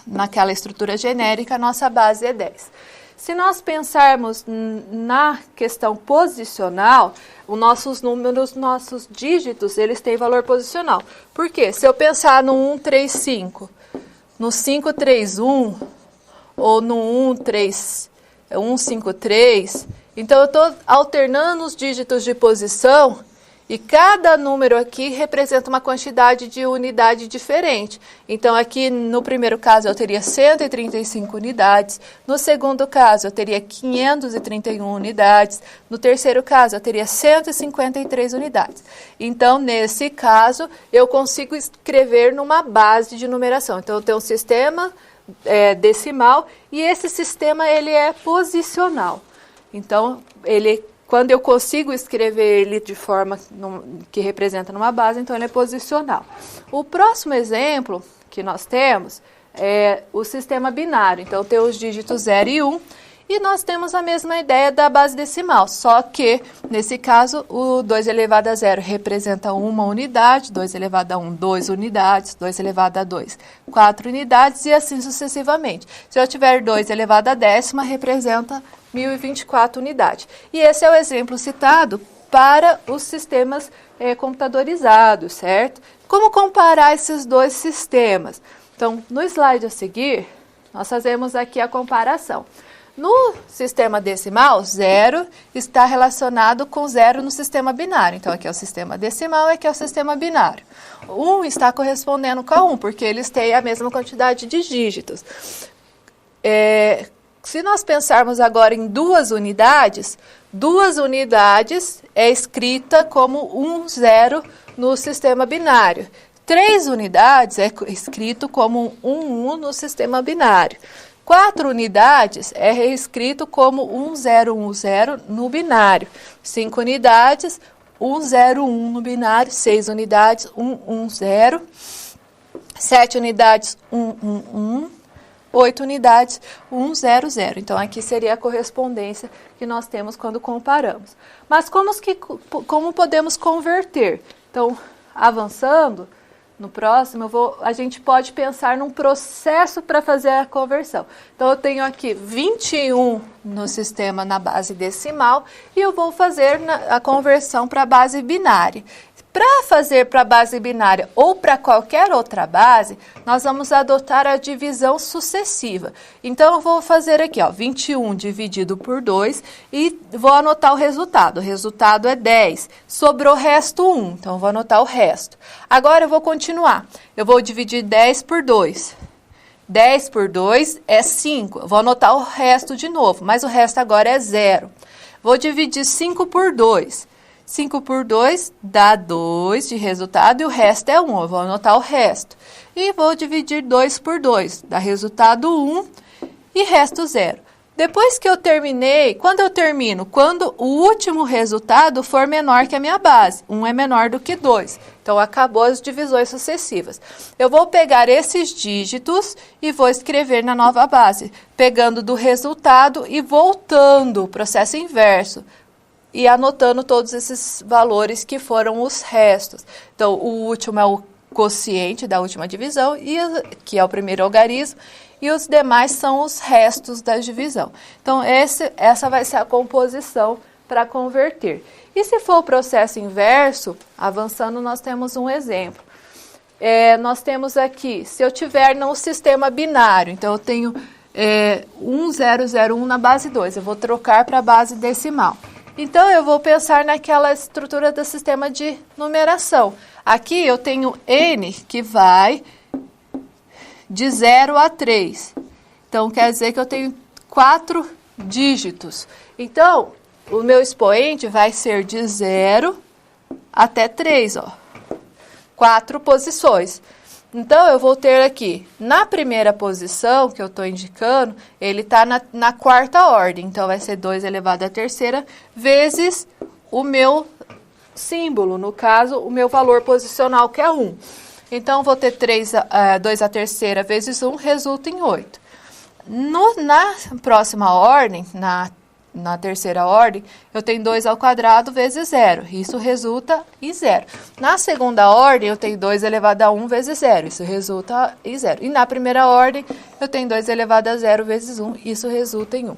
naquela estrutura genérica, a nossa base é 10. Se nós pensarmos na questão posicional, os nossos números, nossos dígitos, eles têm valor posicional. Por quê? Se eu pensar no 135, no 531 ou no 153, então eu estou alternando os dígitos de posição. E cada número aqui representa uma quantidade de unidade diferente. Então, aqui no primeiro caso eu teria 135 unidades, no segundo caso eu teria 531 unidades, no terceiro caso eu teria 153 unidades. Então, nesse caso, eu consigo escrever numa base de numeração. Então, eu tenho um sistema decimal e esse sistema ele é posicional. Então, quando eu consigo escrever ele de forma que representa numa base, então ele é posicional. O próximo exemplo que nós temos é o sistema binário. Então, tem os dígitos 0 e 1, e nós temos a mesma ideia da base decimal, só que, nesse caso, o 2 elevado a 0 representa uma unidade, 2 elevado a 1, 2 unidades, 2 elevado a 2, 4 unidades, e assim sucessivamente. Se eu tiver 2 elevado a 10ª, representa 1024 unidades. E esse é o exemplo citado para os sistemas computadorizados, certo? Como comparar esses dois sistemas? Então, no slide a seguir, nós fazemos aqui a comparação. No sistema decimal, 0 está relacionado com 0 no sistema binário. Então, aqui é o sistema decimal e aqui é o sistema binário. 1 está correspondendo com a 1, porque eles têm a mesma quantidade de dígitos. Se nós pensarmos agora em 2 unidades é escrita como 1, 0 no sistema binário. 3 unidades é escrito como 1, 1 no sistema binário. 4 unidades é reescrito como 1, 0, 1, 0 no binário. 5 unidades, 1, 0, 1 no binário. 6 unidades, 1, 1, 0. 7 unidades, 1, 1, 1. 8 unidades, 1, 0, 0. Então, aqui seria a correspondência que nós temos quando comparamos. Mas como podemos converter? Então, avançando, no próximo, a gente pode pensar num processo para fazer a conversão. Então, eu tenho aqui 21 no sistema na base decimal e eu vou fazer a conversão para a base binária. Para fazer para a base binária ou para qualquer outra base, nós vamos adotar a divisão sucessiva. Então, eu vou fazer aqui, 21 dividido por 2 e vou anotar o resultado. O resultado é 10. Sobrou o resto 1, então eu vou anotar o resto. Agora, eu vou continuar. Eu vou dividir 10 por 2. 10 por 2 é 5. Eu vou anotar o resto de novo, mas o resto agora é 0. Vou dividir 5 por 2. 5 por 2 dá 2 de resultado e o resto é 1. Eu vou anotar o resto. E vou dividir 2 por 2. Dá resultado 1 e resto 0. Depois que eu terminei, quando eu termino? Quando o último resultado for menor que a minha base. 1 é menor do que 2. Então, acabou as divisões sucessivas. Eu vou pegar esses dígitos e vou escrever na nova base, pegando do resultado e voltando o processo inverso. E anotando todos esses valores que foram os restos. Então, o último é o quociente da última divisão, que é o primeiro algarismo, e os demais são os restos da divisão. Então, essa vai ser a composição para converter. E se for o processo inverso, avançando, nós temos um exemplo. Nós temos aqui, se eu tiver no sistema binário, então eu tenho 1001 na base 2, eu vou trocar para a base decimal. Então, eu vou pensar naquela estrutura do sistema de numeração. Aqui eu tenho N que vai de 0 a 3. Então, quer dizer que eu tenho 4 dígitos. Então, o meu expoente vai ser de 0 até 3, ó. 4 posições. Então, eu vou ter aqui, na primeira posição que eu estou indicando, ele está na quarta ordem. Então, vai ser 2 elevado à terceira vezes o meu símbolo, no caso, o meu valor posicional, que é 1. Então, vou ter 2 à terceira vezes 1, resulta em 8. Na próxima ordem, na terceira ordem, eu tenho 2 ao quadrado vezes 0. Isso resulta em 0. Na segunda ordem, eu tenho 2 elevado a 1 vezes 0. Isso resulta em 0. E na primeira ordem, eu tenho 2 elevado a 0 vezes 1. Isso resulta em 1.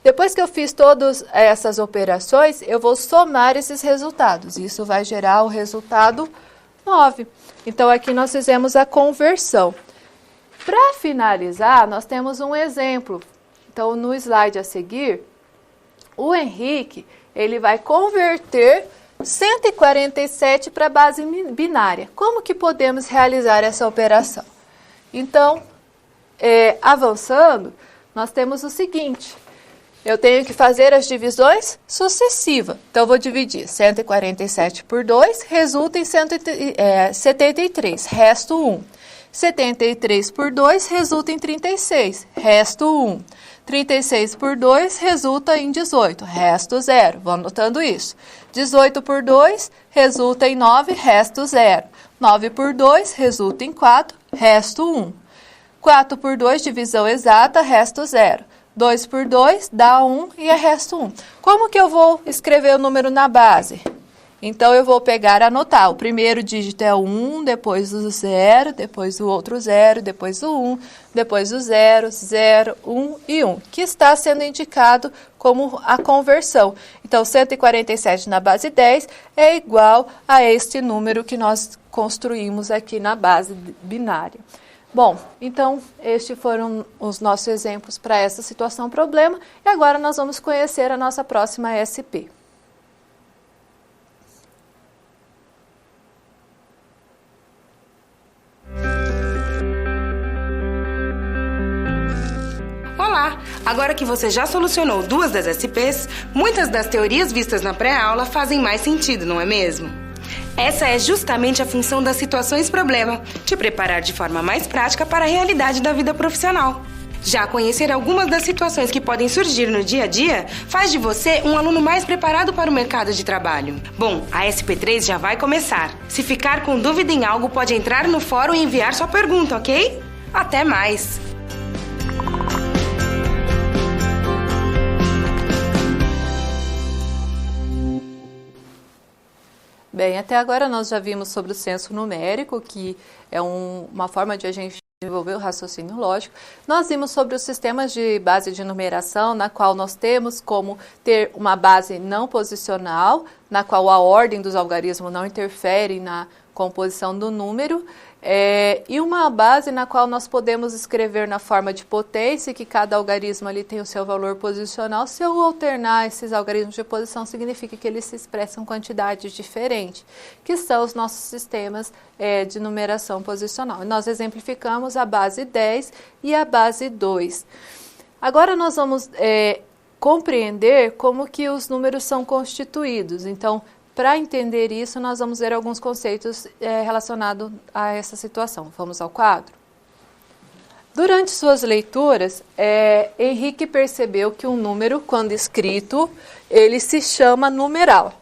Depois que eu fiz todas essas operações, eu vou somar esses resultados. Isso vai gerar o resultado 9. Então, aqui nós fizemos a conversão. Para finalizar, nós temos um exemplo. Então, no slide a seguir, o Henrique, ele vai converter 147 para a base binária. Como que podemos realizar essa operação? Então, avançando, nós temos o seguinte. Eu tenho que fazer as divisões sucessivas. Então, eu vou dividir 147 por 2, resulta em 73, resto 1. 73 por 2 resulta em 36, resto 1. 36 por 2 resulta em 18, resto 0. Vou anotando isso. 18 por 2 resulta em 9, resto 0. 9 por 2 resulta em 4, resto 1. 4 por 2, divisão exata, resto 0. 2 por 2 dá 1 e é resto 1. Como que eu vou escrever o número na base? Então, eu vou pegar e anotar. O primeiro dígito é o 1, depois o 0, depois o outro 0, depois o 1, depois o 0, 0, 1 e 1, que está sendo indicado como a conversão. Então, 147 na base 10 é igual a este número que nós construímos aqui na base binária. Bom, então, estes foram os nossos exemplos para essa situação problema. E agora nós vamos conhecer a nossa próxima SP. Olá! Agora que você já solucionou 2 das SPs, muitas das teorias vistas na pré-aula fazem mais sentido, não é mesmo? Essa é justamente a função das situações problema, te preparar de forma mais prática para a realidade da vida profissional. Já conhecer algumas das situações que podem surgir no dia a dia faz de você um aluno mais preparado para o mercado de trabalho. Bom, a SP3 já vai começar. Se ficar com dúvida em algo, pode entrar no fórum e enviar sua pergunta, ok? Até mais! Bem, até agora nós já vimos sobre o senso numérico, que é uma forma de a gente desenvolver o raciocínio lógico. Nós vimos sobre os sistemas de base de numeração, na qual nós temos como ter uma base não posicional, na qual a ordem dos algarismos não interfere na composição do número. E uma base na qual nós podemos escrever na forma de potência, que cada algarismo ali tem o seu valor posicional. Se eu alternar esses algarismos de posição, significa que eles se expressam quantidades diferentes, que são os nossos sistemas de numeração posicional. Nós exemplificamos a base 10 e a base 2. Agora nós vamos compreender como que os números são constituídos. Então, para entender isso, nós vamos ver alguns conceitos relacionados a essa situação. Vamos ao quadro? Durante suas leituras, Henrique percebeu que um número, quando escrito, ele se chama numeral.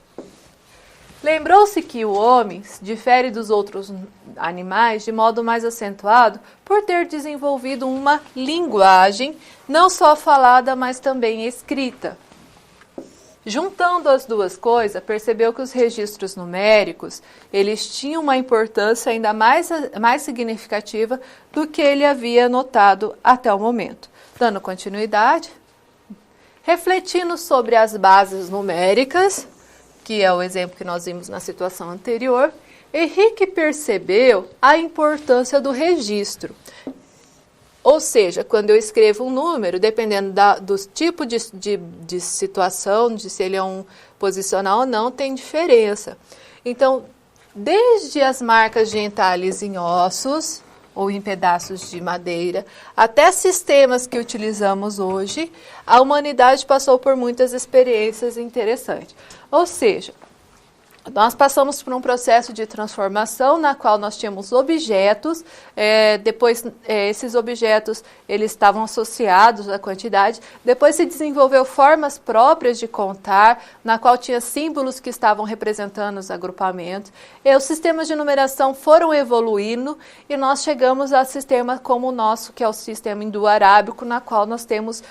Lembrou-se que o homem difere dos outros animais de modo mais acentuado por ter desenvolvido uma linguagem, não só falada, mas também escrita. Juntando as duas coisas, percebeu que os registros numéricos, eles tinham uma importância ainda mais significativa do que ele havia notado até o momento. Dando continuidade, refletindo sobre as bases numéricas, que é o exemplo que nós vimos na situação anterior, Henrique percebeu a importância do registro. Ou seja, quando eu escrevo um número, dependendo do tipo de situação, de se ele é um posicional ou não, tem diferença. Então, desde as marcas de entalhes em ossos ou em pedaços de madeira, até sistemas que utilizamos hoje, a humanidade passou por muitas experiências interessantes. Ou seja, nós passamos por um processo de transformação na qual nós tínhamos objetos, depois esses objetos eles estavam associados à quantidade, depois se desenvolveu formas próprias de contar, na qual tinha símbolos que estavam representando os agrupamentos, e os sistemas de numeração foram evoluindo e nós chegamos a sistema como o nosso, que é o sistema indo-arábico, na qual nós temos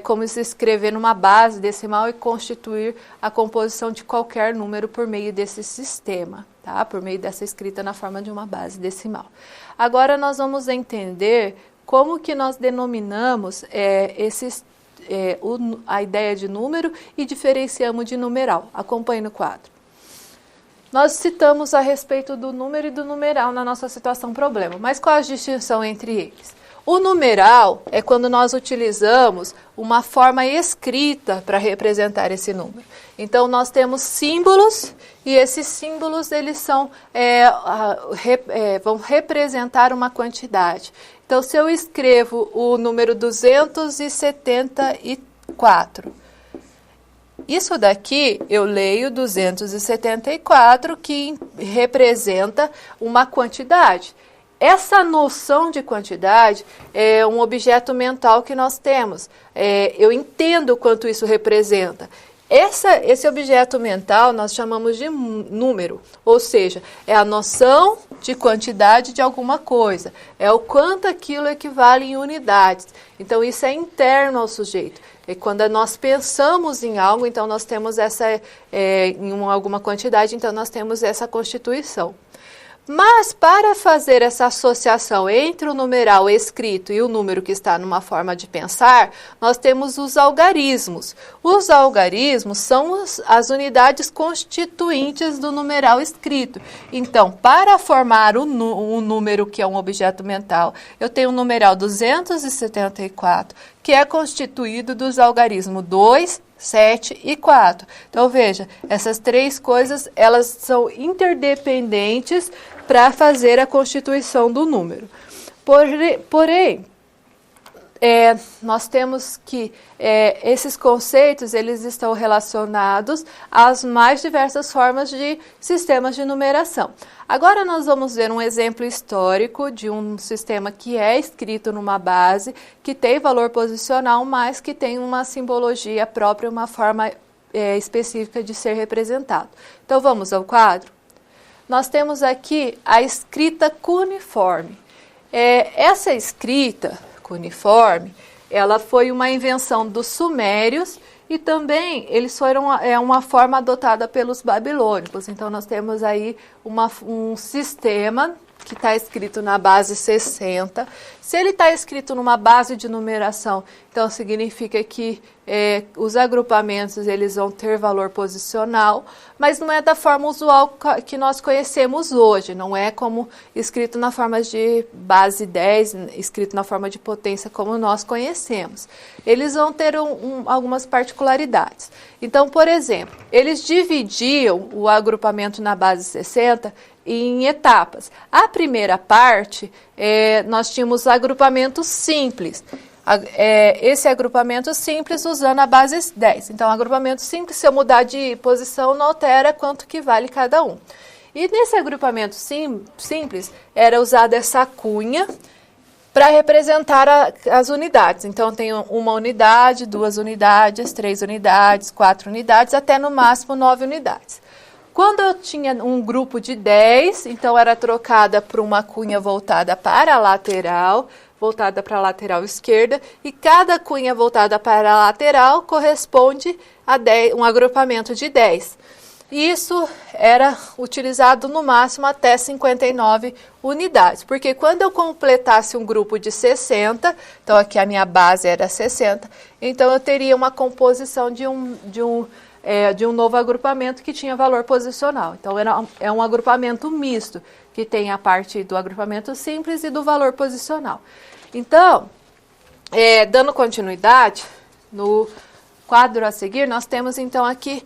como se escrever numa base decimal e constituir a composição de qualquer número por meio desse sistema, tá? Por meio dessa escrita na forma de uma base decimal. Agora nós vamos entender como que nós denominamos a ideia de número e diferenciamos de numeral. Acompanhe no quadro. Nós citamos a respeito do número e do numeral na nossa situação problema, mas qual a distinção entre eles? O numeral é quando nós utilizamos uma forma escrita para representar esse número. Então, nós temos símbolos e esses símbolos eles vão representar uma quantidade. Então, se eu escrevo o número 274, isso daqui eu leio 274, que representa uma quantidade. Essa noção de quantidade é um objeto mental que nós temos. Eu entendo quanto isso representa. Esse objeto mental nós chamamos de número, ou seja, é a noção de quantidade de alguma coisa, é o quanto aquilo equivale em unidades. Então, isso é interno ao sujeito. E quando nós pensamos em algo, então nós temos em alguma quantidade, então nós temos essa constituição. Mas, para fazer essa associação entre o numeral escrito e o número que está numa forma de pensar, nós temos os algarismos. Os algarismos são as unidades constituintes do numeral escrito. Então, para formar um número que é um objeto mental, eu tenho o numeral 274, que é constituído dos algarismos 2, 7 e 4. Então, veja, essas três coisas, elas são interdependentes para fazer a constituição do número. Porém, nós temos que esses conceitos eles estão relacionados às mais diversas formas de sistemas de numeração. Agora nós vamos ver um exemplo histórico de um sistema que é escrito numa base, que tem valor posicional, mas que tem uma simbologia própria, uma forma específica de ser representado. Então vamos ao quadro. Nós temos aqui a escrita cuneiforme. Essa escrita cuneiforme, ela foi uma invenção dos sumérios e também eles foram uma forma adotada pelos babilônicos. Então nós temos aí um sistema que está escrito na base 60. Se ele está escrito numa base de numeração, então significa que os agrupamentos eles vão ter valor posicional, mas não é da forma usual que nós conhecemos hoje, não é como escrito na forma de base 10, escrito na forma de potência como nós conhecemos. Eles vão ter algumas particularidades. Então, por exemplo, eles dividiam o agrupamento na base 60 em etapas. A primeira parte, nós tínhamos agrupamentos simples. Esse agrupamento simples usando a base 10. Então, agrupamento simples, se eu mudar de posição, não altera quanto que vale cada um. E nesse agrupamento simples, era usada essa cunha para representar as unidades. Então, tem uma unidade, 2 unidades, 3 unidades, 4 unidades, até no máximo 9 unidades. Quando eu tinha um grupo de 10, então era trocada por uma cunha voltada para a lateral, voltada para a lateral esquerda, e cada cunha voltada para a lateral corresponde a um agrupamento de 10. Isso era utilizado no máximo até 59 unidades, porque quando eu completasse um grupo de 60, então aqui a minha base era 60, então eu teria uma composição de um novo agrupamento que tinha valor posicional. Então, é um agrupamento misto, que tem a parte do agrupamento simples e do valor posicional. Então, dando continuidade, no quadro a seguir, nós temos então aqui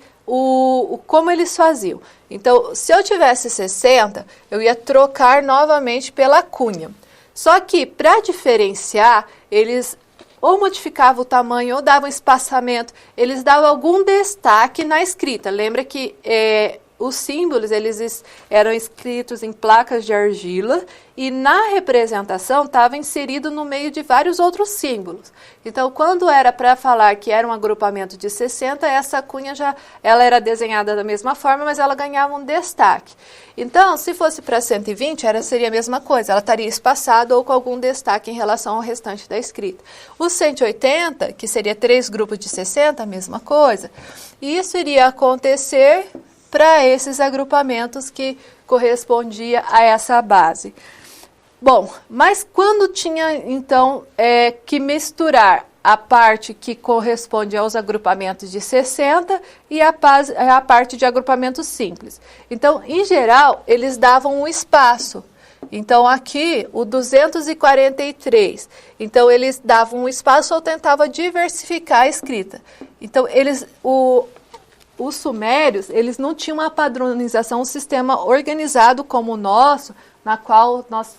como eles faziam. Então, se eu tivesse 60, eu ia trocar novamente pela cunha. Só que, para diferenciar, eles ou modificavam o tamanho, ou davam espaçamento, eles davam algum destaque na escrita. Lembra que os símbolos eles eram escritos em placas de argila e na representação estava inserido no meio de vários outros símbolos. Então, quando era para falar que era um agrupamento de 60, essa cunha ela era desenhada da mesma forma, mas ela ganhava um destaque. Então, se fosse para 120, seria a mesma coisa, ela estaria espaçada ou com algum destaque em relação ao restante da escrita. O 180, que seria 3 grupos de 60, a mesma coisa. E isso iria acontecer para esses agrupamentos que correspondia a essa base. Bom, mas quando tinha, então, que misturar a parte que corresponde aos agrupamentos de 60 e a parte de agrupamentos simples. Então, em geral, eles davam um espaço. Então, aqui, o 243. Então, eles davam um espaço ou tentavam diversificar a escrita. Então, os sumérios, eles não tinham uma padronização, um sistema organizado como o nosso, na qual nós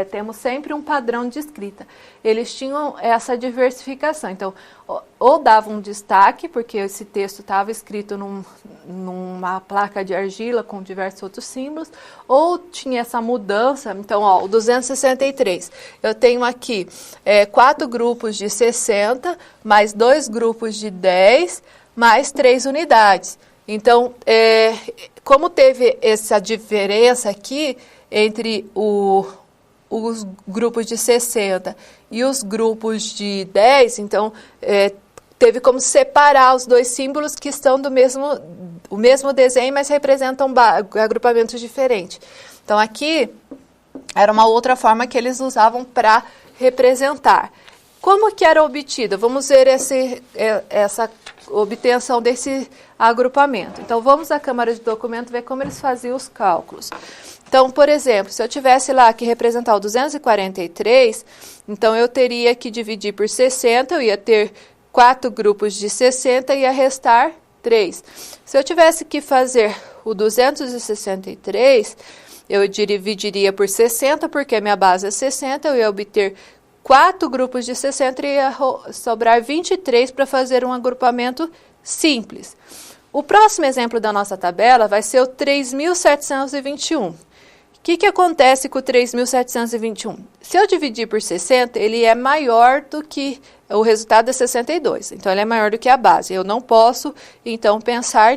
temos sempre um padrão de escrita. Eles tinham essa diversificação. Então, ou davam um destaque, porque esse texto estava escrito numa placa de argila com diversos outros símbolos, ou tinha essa mudança. Então, o 263. Eu tenho aqui 4 grupos de 60, mais 2 grupos de 10, mais 3 unidades. Então, como teve essa diferença aqui entre os grupos de 60 e os grupos de 10, então, teve como separar os dois símbolos que estão o mesmo desenho, mas representam agrupamentos diferentes. Então, aqui era uma outra forma que eles usavam para representar. Como que era obtida? Vamos ver essa obtenção desse agrupamento. Então, vamos à Câmara de Documento ver como eles faziam os cálculos. Então, por exemplo, se eu tivesse lá que representar o 243, então eu teria que dividir por 60, eu ia ter 4 grupos de 60 e ia restar 3. Se eu tivesse que fazer o 263, eu dividiria por 60, porque a minha base é 60, eu ia obter 4 grupos de 60 e ia sobrar 23 para fazer um agrupamento simples. O próximo exemplo da nossa tabela vai ser o 3.721. O que acontece com o 3.721? Se eu dividir por 60, ele é maior do que o resultado é 62. Então, ele é maior do que a base. Eu não posso, então, pensar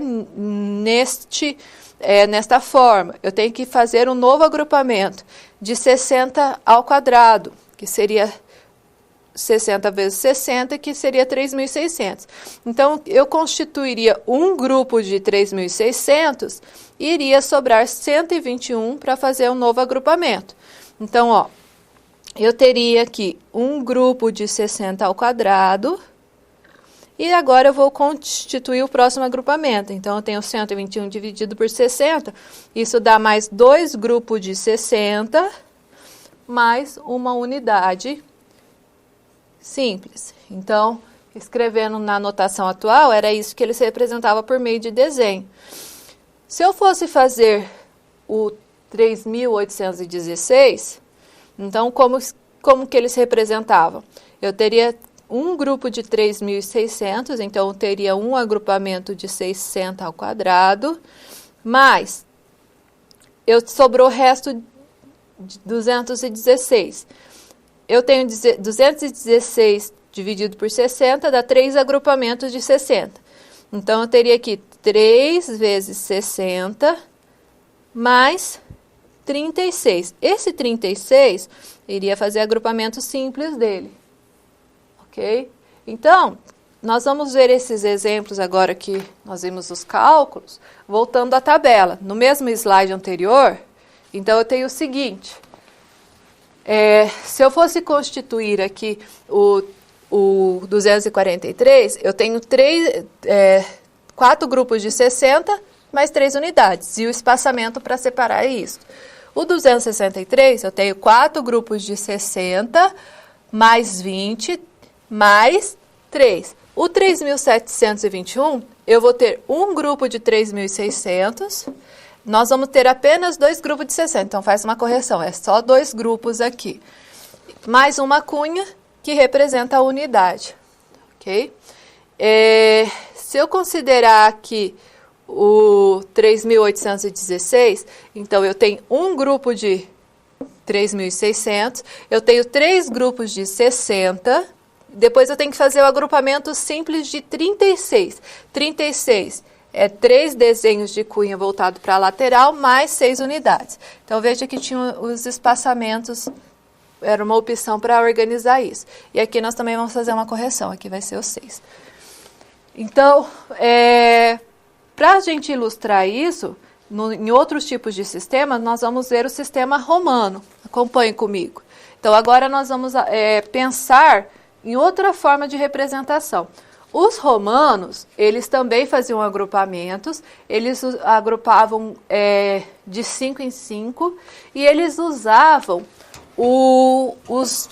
nesta forma. Eu tenho que fazer um novo agrupamento de 60 ao quadrado, que seria 60 vezes 60, que seria 3.600. Então, eu constituiria um grupo de 3.600 e iria sobrar 121 para fazer um novo agrupamento. Então, eu teria aqui um grupo de 60 ao quadrado E agora eu vou constituir o próximo agrupamento. Então, eu tenho 121 dividido por 60. Isso dá mais 2 grupos de 60, mais uma unidade simples. Então, escrevendo na notação atual, era isso que ele se representava por meio de desenho. Se eu fosse fazer o 3.816, então, como que eles representavam? Eu teria um grupo de 3.600, então eu teria um agrupamento de 600 ao quadrado, mas sobrou o resto de 216. Eu tenho 216 dividido por 60, dá 3 agrupamentos de 60. Então, eu teria aqui 3 vezes 60 mais 36. Esse 36 iria fazer agrupamento simples dele. Ok? Então, nós vamos ver esses exemplos agora que nós vimos os cálculos, voltando à tabela. No mesmo slide anterior, então eu tenho o seguinte. Se eu fosse constituir aqui o 243, eu tenho 4 grupos de 60 mais 3 unidades e o espaçamento para separar isso. O 263, eu tenho 4 grupos de 60 mais 20 mais 3. O 3.721, eu vou ter um grupo de 3.600. Nós vamos ter apenas 2 grupos de 60, então faz uma correção, é só 2 grupos aqui. Mais uma cunha que representa a unidade, ok? Se eu considerar aqui o 3.816, então eu tenho um grupo de 3.600, eu tenho 3 grupos de 60, depois eu tenho que fazer o agrupamento simples de 36. 36 é 3 desenhos de cunha voltado para a lateral, mais 6 unidades. Então, veja que tinha os espaçamentos, era uma opção para organizar isso. E aqui nós também vamos fazer uma correção, aqui vai ser o 6. Então, para a gente ilustrar isso, em outros tipos de sistemas, nós vamos ver o sistema romano. Acompanhe comigo. Então, agora nós vamos pensar em outra forma de representação. Os romanos, eles também faziam agrupamentos, eles agrupavam de 5 em 5 e eles usavam os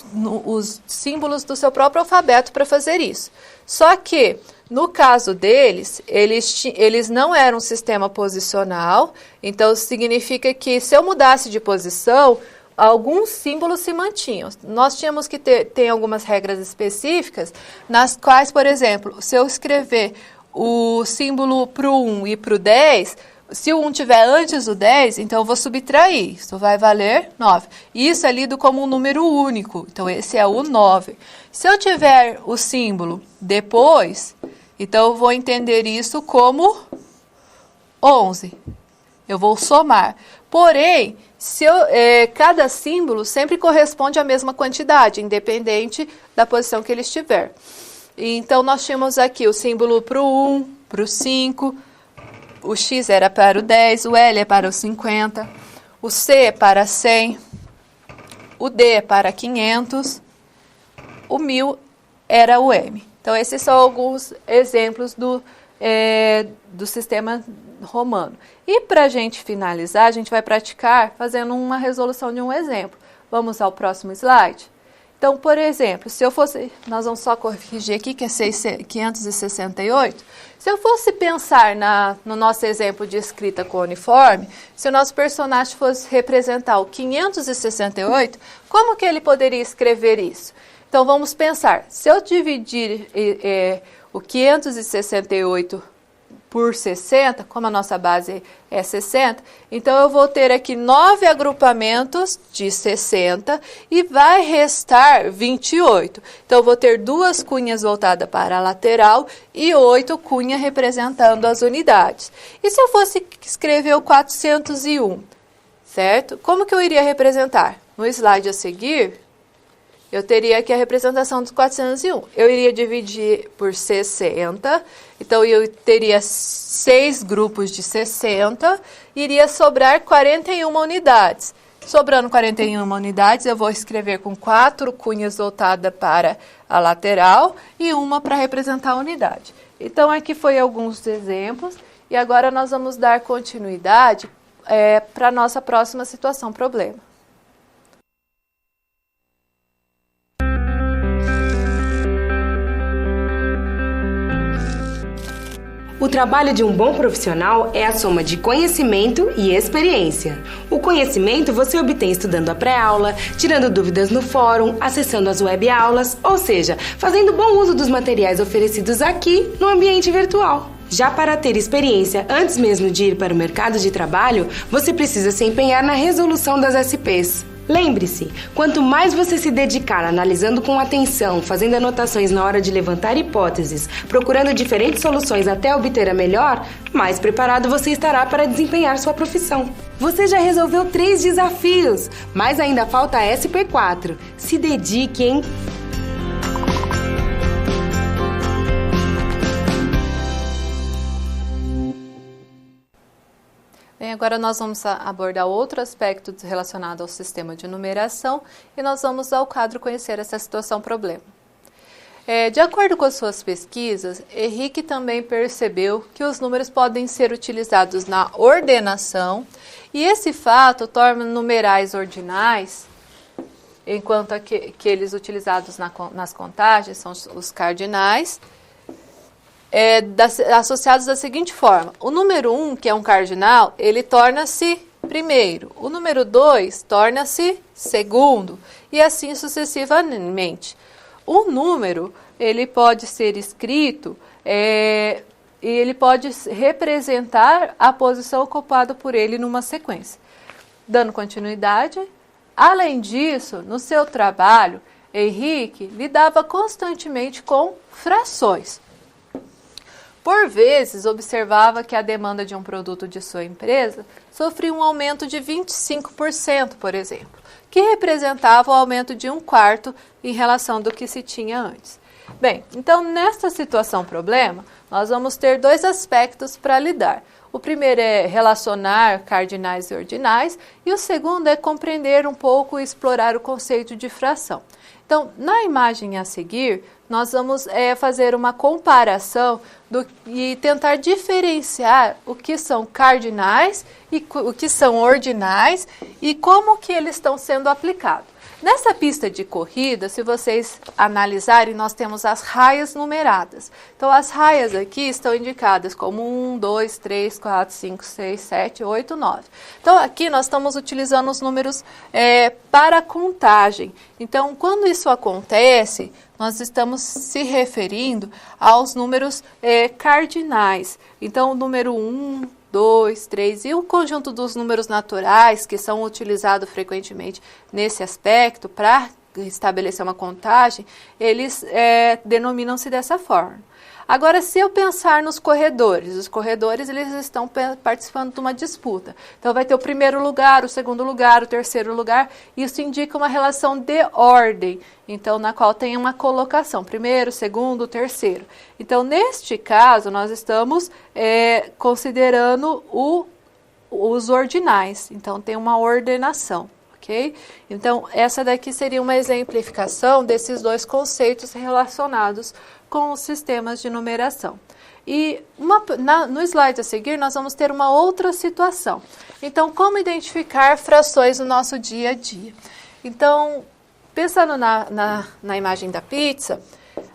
símbolos do seu próprio alfabeto para fazer isso. Só que, no caso deles, eles não eram um sistema posicional, então significa que se eu mudasse de posição, alguns símbolos se mantinham. Nós tínhamos que ter algumas regras específicas, nas quais, por exemplo, se eu escrever o símbolo para o 1 e para o 10, se o 1 estiver antes do 10, então eu vou subtrair. Isso vai valer 9. Isso é lido como um número único, então esse é o 9. Se eu tiver o símbolo depois, então eu vou entender isso como 11. Eu vou somar. Porém, cada símbolo sempre corresponde à mesma quantidade, independente da posição que ele estiver. Então, nós tínhamos aqui o símbolo para o 1, para o 5, o X era para o 10, o L é para o 50, o C é para 100, o D é para 500, o 1000 era o M. Então, esses são alguns exemplos do sistema romano. E para a gente finalizar, a gente vai praticar fazendo uma resolução de um exemplo. Vamos ao próximo slide? Então, por exemplo, se eu fosse, nós vamos só corrigir aqui, que é 568. Se eu fosse pensar no nosso exemplo de escrita cuneiforme, se o nosso personagem fosse representar o 568, como que ele poderia escrever isso? Então, vamos pensar, se eu dividir o 568 por 60, como a nossa base é 60, então eu vou ter aqui 9 agrupamentos de 60 e vai restar 28. Então, eu vou ter 2 cunhas voltadas para a lateral e 8 cunhas representando as unidades. E se eu fosse escrever o 401, certo? Como que eu iria representar? No slide a seguir, eu teria aqui a representação dos 401. Eu iria dividir por 60, então eu teria 6 grupos de 60, iria sobrar 41 unidades. Sobrando 41 unidades, eu vou escrever com 4 cunhas voltadas para a lateral e uma para representar a unidade. Então, aqui foi alguns exemplos e agora nós vamos dar continuidade para a nossa próxima situação, problema. O trabalho de um bom profissional é a soma de conhecimento e experiência. O conhecimento você obtém estudando a pré-aula, tirando dúvidas no fórum, acessando as web-aulas, ou seja, fazendo bom uso dos materiais oferecidos aqui no ambiente virtual. Já para ter experiência antes mesmo de ir para o mercado de trabalho, você precisa se empenhar na resolução das SPs. Lembre-se, quanto mais você se dedicar analisando com atenção, fazendo anotações na hora de levantar hipóteses, procurando diferentes soluções até obter a melhor, mais preparado você estará para desempenhar sua profissão. Você já resolveu 3 desafios, mas ainda falta a SP4. Se dedique, hein? Bem, agora nós vamos abordar outro aspecto relacionado ao sistema de numeração e nós vamos ao quadro conhecer essa situação problema. De acordo com as suas pesquisas, Henrique também percebeu que os números podem ser utilizados na ordenação e esse fato torna numerais ordinais, enquanto aqueles utilizados nas contagens são os cardinais, associados da seguinte forma: o número 1, que é um cardinal, ele torna-se primeiro, o número 2 torna-se segundo, e assim sucessivamente. O número, ele pode ser escrito e ele pode representar a posição ocupada por ele numa sequência. Dando continuidade, além disso, no seu trabalho, Henrique lidava constantemente com frações. Por vezes, observava que a demanda de um produto de sua empresa sofria um aumento de 25%, por exemplo, que representava o aumento de 1/4 em relação do que se tinha antes. Bem, então, nesta situação problema, nós vamos ter 2 aspectos para lidar. O primeiro é relacionar cardinais e ordinais, e o segundo é compreender um pouco e explorar o conceito de fração. Então, na imagem a seguir, nós vamos fazer uma comparação e tentar diferenciar o que são cardinais e o que são ordinais e como que eles estão sendo aplicados. Nessa pista de corrida, se vocês analisarem, nós temos as raias numeradas. Então, as raias aqui estão indicadas como 1, 2, 3, 4, 5, 6, 7, 8, 9. Então, aqui nós estamos utilizando os números para contagem. Então, quando isso acontece, nós estamos se referindo aos números cardinais. Então, o número 1, 2, 3 e o conjunto dos números naturais que são utilizados frequentemente nesse aspecto para estabelecer uma contagem, eles denominam-se dessa forma. Agora, se eu pensar nos corredores, os corredores eles estão participando de uma disputa. Então, vai ter o primeiro lugar, o segundo lugar, o terceiro lugar. Isso indica uma relação de ordem, então, na qual tem uma colocação, primeiro, segundo, terceiro. Então, neste caso, nós estamos considerando os ordinais. Então, tem uma ordenação. Okay? Então, essa daqui seria uma exemplificação desses 2 conceitos relacionados com os sistemas de numeração. E no slide a seguir, nós vamos ter uma outra situação. Então, como identificar frações no nosso dia a dia? Então, pensando na imagem da pizza,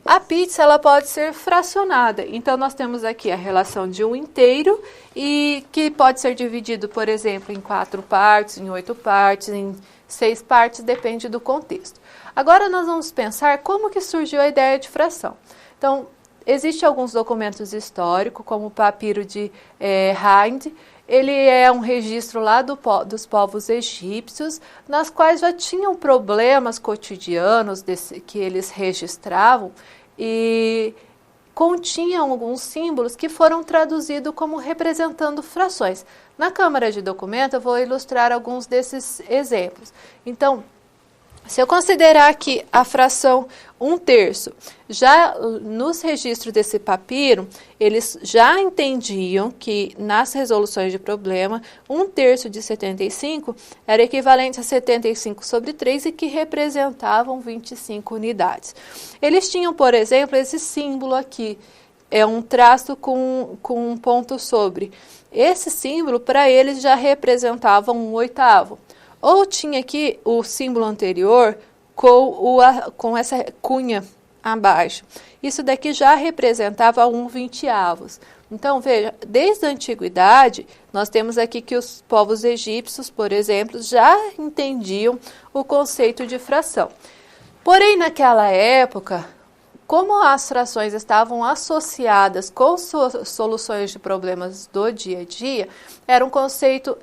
a pizza ela pode ser fracionada. Então, nós temos aqui a relação de 1 inteiro, e que pode ser dividido, por exemplo, em 4 partes, em 8 partes, em 6 partes, depende do contexto. Agora, nós vamos pensar como que surgiu a ideia de fração. Então, existem alguns documentos históricos, como o papiro de Hind. Ele é um registro lá dos povos egípcios, nas quais já tinham problemas cotidianos que eles registravam e continham alguns símbolos que foram traduzidos como representando frações. Na Câmara de Documento, eu vou ilustrar alguns desses exemplos. Então, Se eu considerar aqui a fração 1/3, já nos registros desse papiro, eles já entendiam que nas resoluções de problema, 1/3 de 75 era equivalente a 75/3 e que representavam 25 unidades. Eles tinham, por exemplo, esse símbolo aqui, é um traço com um ponto sobre. Esse símbolo, para eles, já representava 1/8. Ou tinha aqui o símbolo anterior com essa cunha abaixo. Isso daqui já representava 1/20. Então, veja, desde a antiguidade, nós temos aqui que os povos egípcios, por exemplo, já entendiam o conceito de fração. Porém, naquela época, como as frações estavam associadas com soluções de problemas do dia a dia, era um conceito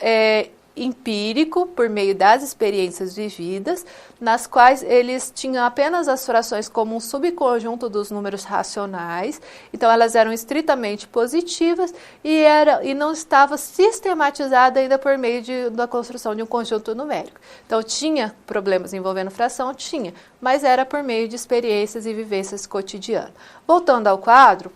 empírico, por meio das experiências vividas, nas quais eles tinham apenas as frações como um subconjunto dos números racionais, então elas eram estritamente positivas e não estava sistematizada ainda por meio da construção de um conjunto numérico. Então tinha problemas envolvendo fração? Tinha, mas era por meio de experiências e vivências cotidianas. Voltando ao quadro,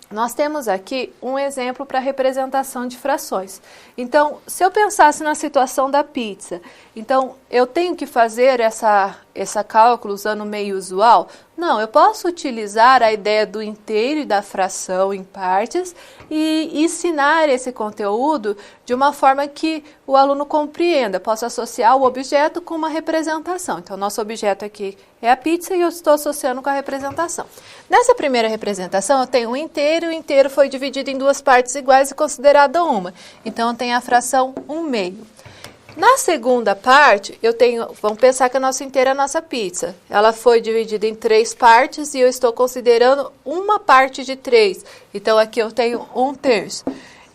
nós temos aqui um exemplo para representação de frações. Então, se eu pensasse na situação da pizza, então eu tenho que fazer essa cálculo usando o meio usual? Não, eu posso utilizar a ideia do inteiro e da fração em partes e ensinar esse conteúdo de uma forma que o aluno compreenda. Posso associar o objeto com uma representação. Então, nosso objeto aqui é a pizza e eu estou associando com a representação. Nessa primeira representação, eu tenho um inteiro, o inteiro foi dividido em duas partes iguais e considerada uma. Então, eu tenho a fração 1/2. Na segunda parte, vamos pensar que a nossa inteira é a nossa pizza. Ela foi dividida em 3 partes e eu estou considerando uma parte de 3. Então, aqui eu tenho 1/3.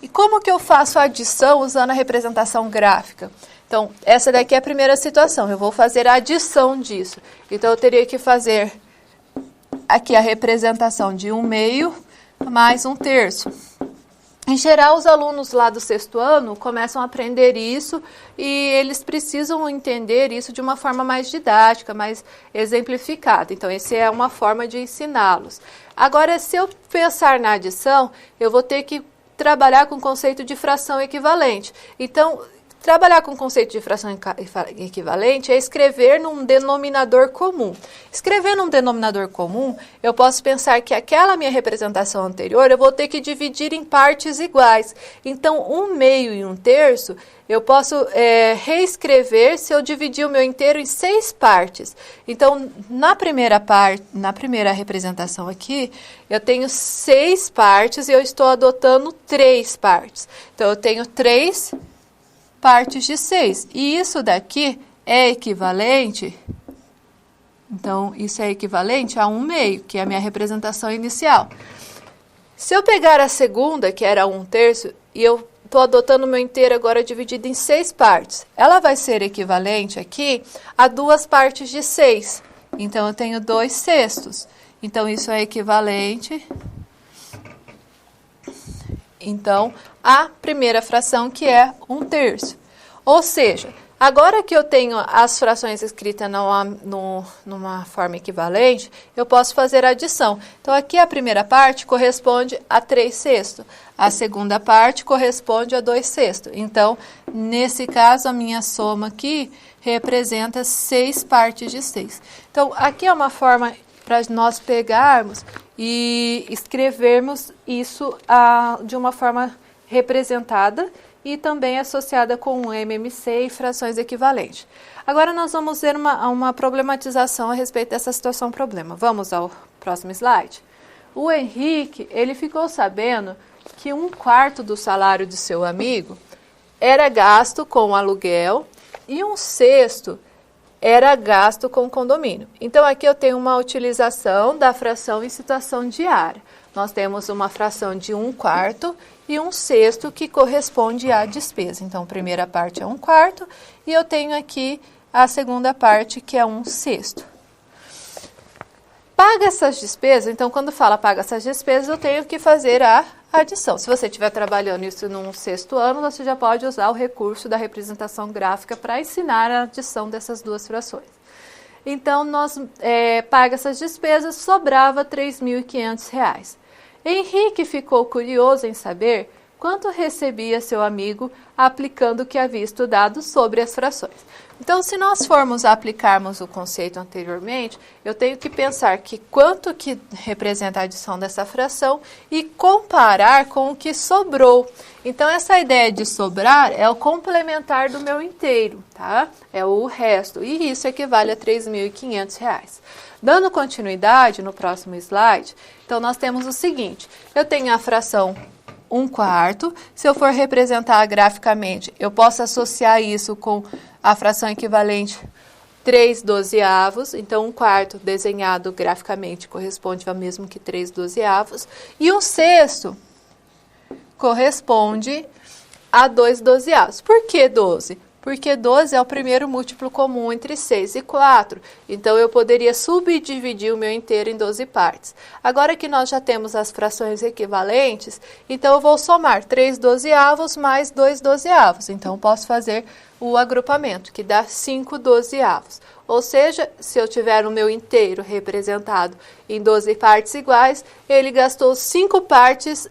E como que eu faço a adição usando a representação gráfica? Então, essa daqui é a primeira situação. Eu vou fazer a adição disso. Então, eu teria que fazer aqui a representação de 1/2 mais 1/3. Em geral, os alunos lá do 6º ano começam a aprender isso e eles precisam entender isso de uma forma mais didática, mais exemplificada. Então, essa é uma forma de ensiná-los. Agora, se eu pensar na adição, eu vou ter que trabalhar com o conceito de fração equivalente. Então, trabalhar com o conceito de fração equivalente é escrever num denominador comum. Escrever num denominador comum, eu posso pensar que aquela minha representação anterior eu vou ter que dividir em partes iguais. Então, 1/2 e 1/3, eu posso reescrever se eu dividir o meu inteiro em 6 partes. Então, na primeira representação aqui, eu tenho 6 partes e eu estou adotando 3 partes. Então, eu tenho 3 partes de 6. E isso daqui é equivalente, então, isso é equivalente a 1/2, que é a minha representação inicial. Se eu pegar a segunda, que era 1/3, e eu estou adotando o meu inteiro agora dividido em 6 partes, ela vai ser equivalente aqui a 2 partes de 6. Então, eu tenho 2/6. Então, isso é equivalente, então, a primeira fração, que é 1/3. Ou seja, agora que eu tenho as frações escritas numa forma equivalente, eu posso fazer a adição. Então, aqui a primeira parte corresponde a 3/6. A segunda parte corresponde a 2/6. Então, nesse caso, a minha soma aqui representa 6 partes de 6. Então, aqui é uma forma para nós pegarmos e escrevermos isso de uma forma representada e também associada com o MMC e frações equivalentes. Agora nós vamos ver uma problematização a respeito dessa situação problema. Vamos ao próximo slide. O Henrique, ele ficou sabendo que 1/4 do salário de seu amigo era gasto com aluguel e 1/6 era gasto com condomínio. Então, aqui eu tenho uma utilização da fração em situação diária. Nós temos uma fração de 1/4 e 1/6 que corresponde à despesa. Então, a primeira parte é 1/4 e eu tenho aqui a segunda parte, que é 1/6. Paga essas despesas, então, quando fala paga essas despesas, eu tenho que fazer a adição. Se você estiver trabalhando isso no 6º ano, você já pode usar o recurso da representação gráfica para ensinar a adição dessas duas frações. Então, nós paga essas despesas, sobrava R$ 3.500. Henrique ficou curioso em saber quanto recebia seu amigo aplicando o que havia estudado sobre as frações. Então, se nós formos aplicarmos o conceito anteriormente, eu tenho que pensar que quanto que representa a adição dessa fração e comparar com o que sobrou. Então, essa ideia de sobrar é o complementar do meu inteiro, tá? É o resto, e isso equivale a R$ 3.500. Dando continuidade no próximo slide, então nós temos o seguinte, eu tenho a fração 1/4, se eu for representar graficamente, eu posso associar isso com a fração equivalente 3/12, então 1/4 desenhado graficamente corresponde ao mesmo que 3/12, e 1/6 corresponde a 2/12. Por que 12? Porque 12 é o primeiro múltiplo comum entre 6 e 4. Então, eu poderia subdividir o meu inteiro em 12 partes. Agora que nós já temos as frações equivalentes, então eu vou somar 3/12 mais 2/12. Então, eu posso fazer o agrupamento, que dá 5/12. Ou seja, se eu tiver o meu inteiro representado em 12 partes iguais, ele gastou 5 partes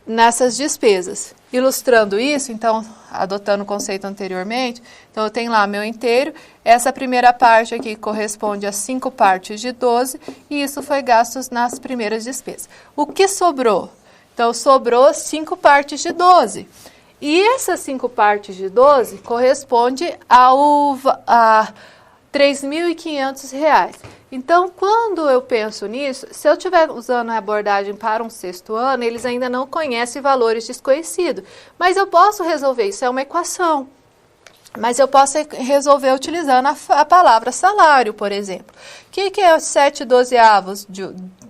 nessas despesas. Ilustrando isso, então, adotando o conceito anteriormente, então eu tenho lá meu inteiro, essa primeira parte aqui corresponde a 5 partes de 12, e isso foi gasto nas primeiras despesas. O que sobrou? Então, sobrou 5 partes de 12. E essas 5 partes de 12 corresponde a R$ 3.500. Então, quando eu penso nisso, se eu estiver usando a abordagem para um 6º ano, eles ainda não conhecem valores desconhecidos. Mas eu posso resolver, isso é uma equação. Mas eu posso resolver utilizando a palavra salário, por exemplo. O que é 7/12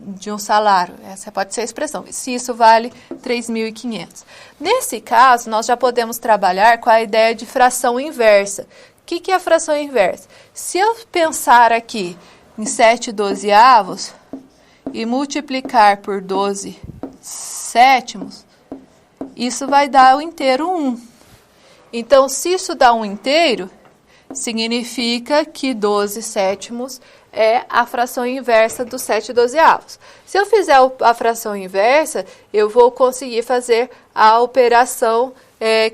de um salário? Essa pode ser a expressão, se isso vale 3.500. Nesse caso, nós já podemos trabalhar com a ideia de fração inversa. O que é a fração inversa? Se eu pensar aqui em 7/12 e multiplicar por 12/7, isso vai dar o inteiro 1. Então, se isso dá um inteiro, significa que 12/7 é a fração inversa do 7/12. Se eu fizer a fração inversa, eu vou conseguir fazer a operação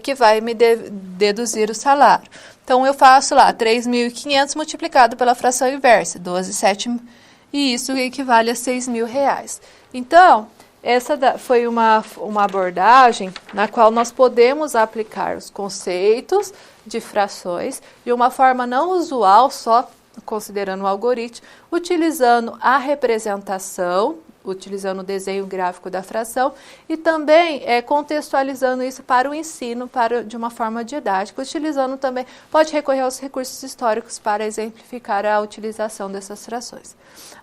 que vai me deduzir o salário. Então, eu faço lá 3.500 multiplicado pela fração inversa, 12/7, e isso equivale a R$ 6.000. Então, essa foi uma abordagem na qual nós podemos aplicar os conceitos de frações de uma forma não usual, só considerando o algoritmo, utilizando a representação, utilizando o desenho gráfico da fração e também contextualizando isso para o ensino de uma forma didática, utilizando também, pode recorrer aos recursos históricos para exemplificar a utilização dessas frações.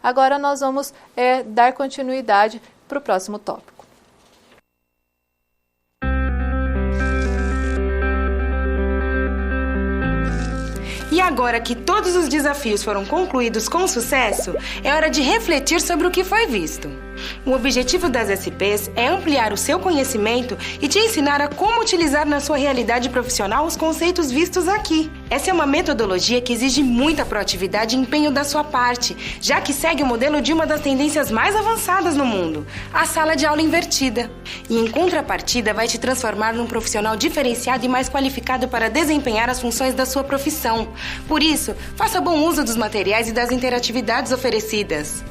Agora nós vamos dar continuidade para o próximo tópico. E agora que todos os desafios foram concluídos com sucesso, é hora de refletir sobre o que foi visto. O objetivo das SPs é ampliar o seu conhecimento e te ensinar a como utilizar na sua realidade profissional os conceitos vistos aqui. Essa é uma metodologia que exige muita proatividade e empenho da sua parte, já que segue o modelo de uma das tendências mais avançadas no mundo, a sala de aula invertida. E em contrapartida, vai te transformar num profissional diferenciado e mais qualificado para desempenhar as funções da sua profissão. Por isso, faça bom uso dos materiais e das interatividades oferecidas.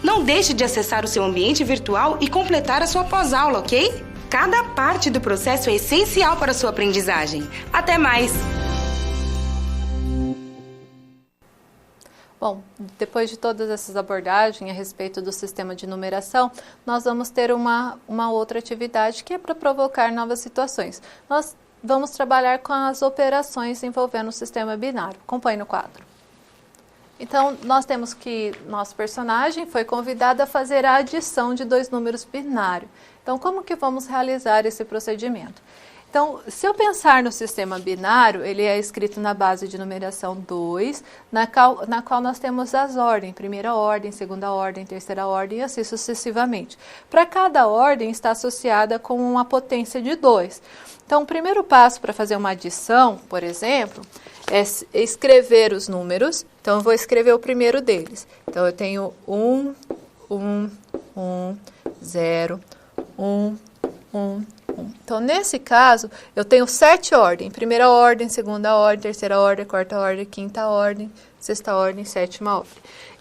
Não deixe de acessar o seu ambiente virtual e completar a sua pós-aula, ok? Cada parte do processo é essencial para a sua aprendizagem. Até mais! Bom, depois de todas essas abordagens a respeito do sistema de numeração, nós vamos ter uma outra atividade que é para provocar novas situações. Nós vamos trabalhar com as operações envolvendo o sistema binário. Acompanhe no quadro. Então, nós temos que nosso personagem foi convidado a fazer a adição de 2 números binários. Então, como que vamos realizar esse procedimento? Então, se eu pensar no sistema binário, ele é escrito na base de numeração 2, na qual nós temos as ordens, primeira ordem, segunda ordem, terceira ordem e assim sucessivamente. Para cada ordem está associada com uma potência de 2. Então, o primeiro passo para fazer uma adição, por exemplo, é escrever os números. Então, eu vou escrever o primeiro deles. Então, eu tenho 1, 0, 1, 1. Então, nesse caso, eu tenho 7 ordens. Primeira ordem, segunda ordem, terceira ordem, quarta ordem, quinta ordem, sexta ordem, sétima ordem.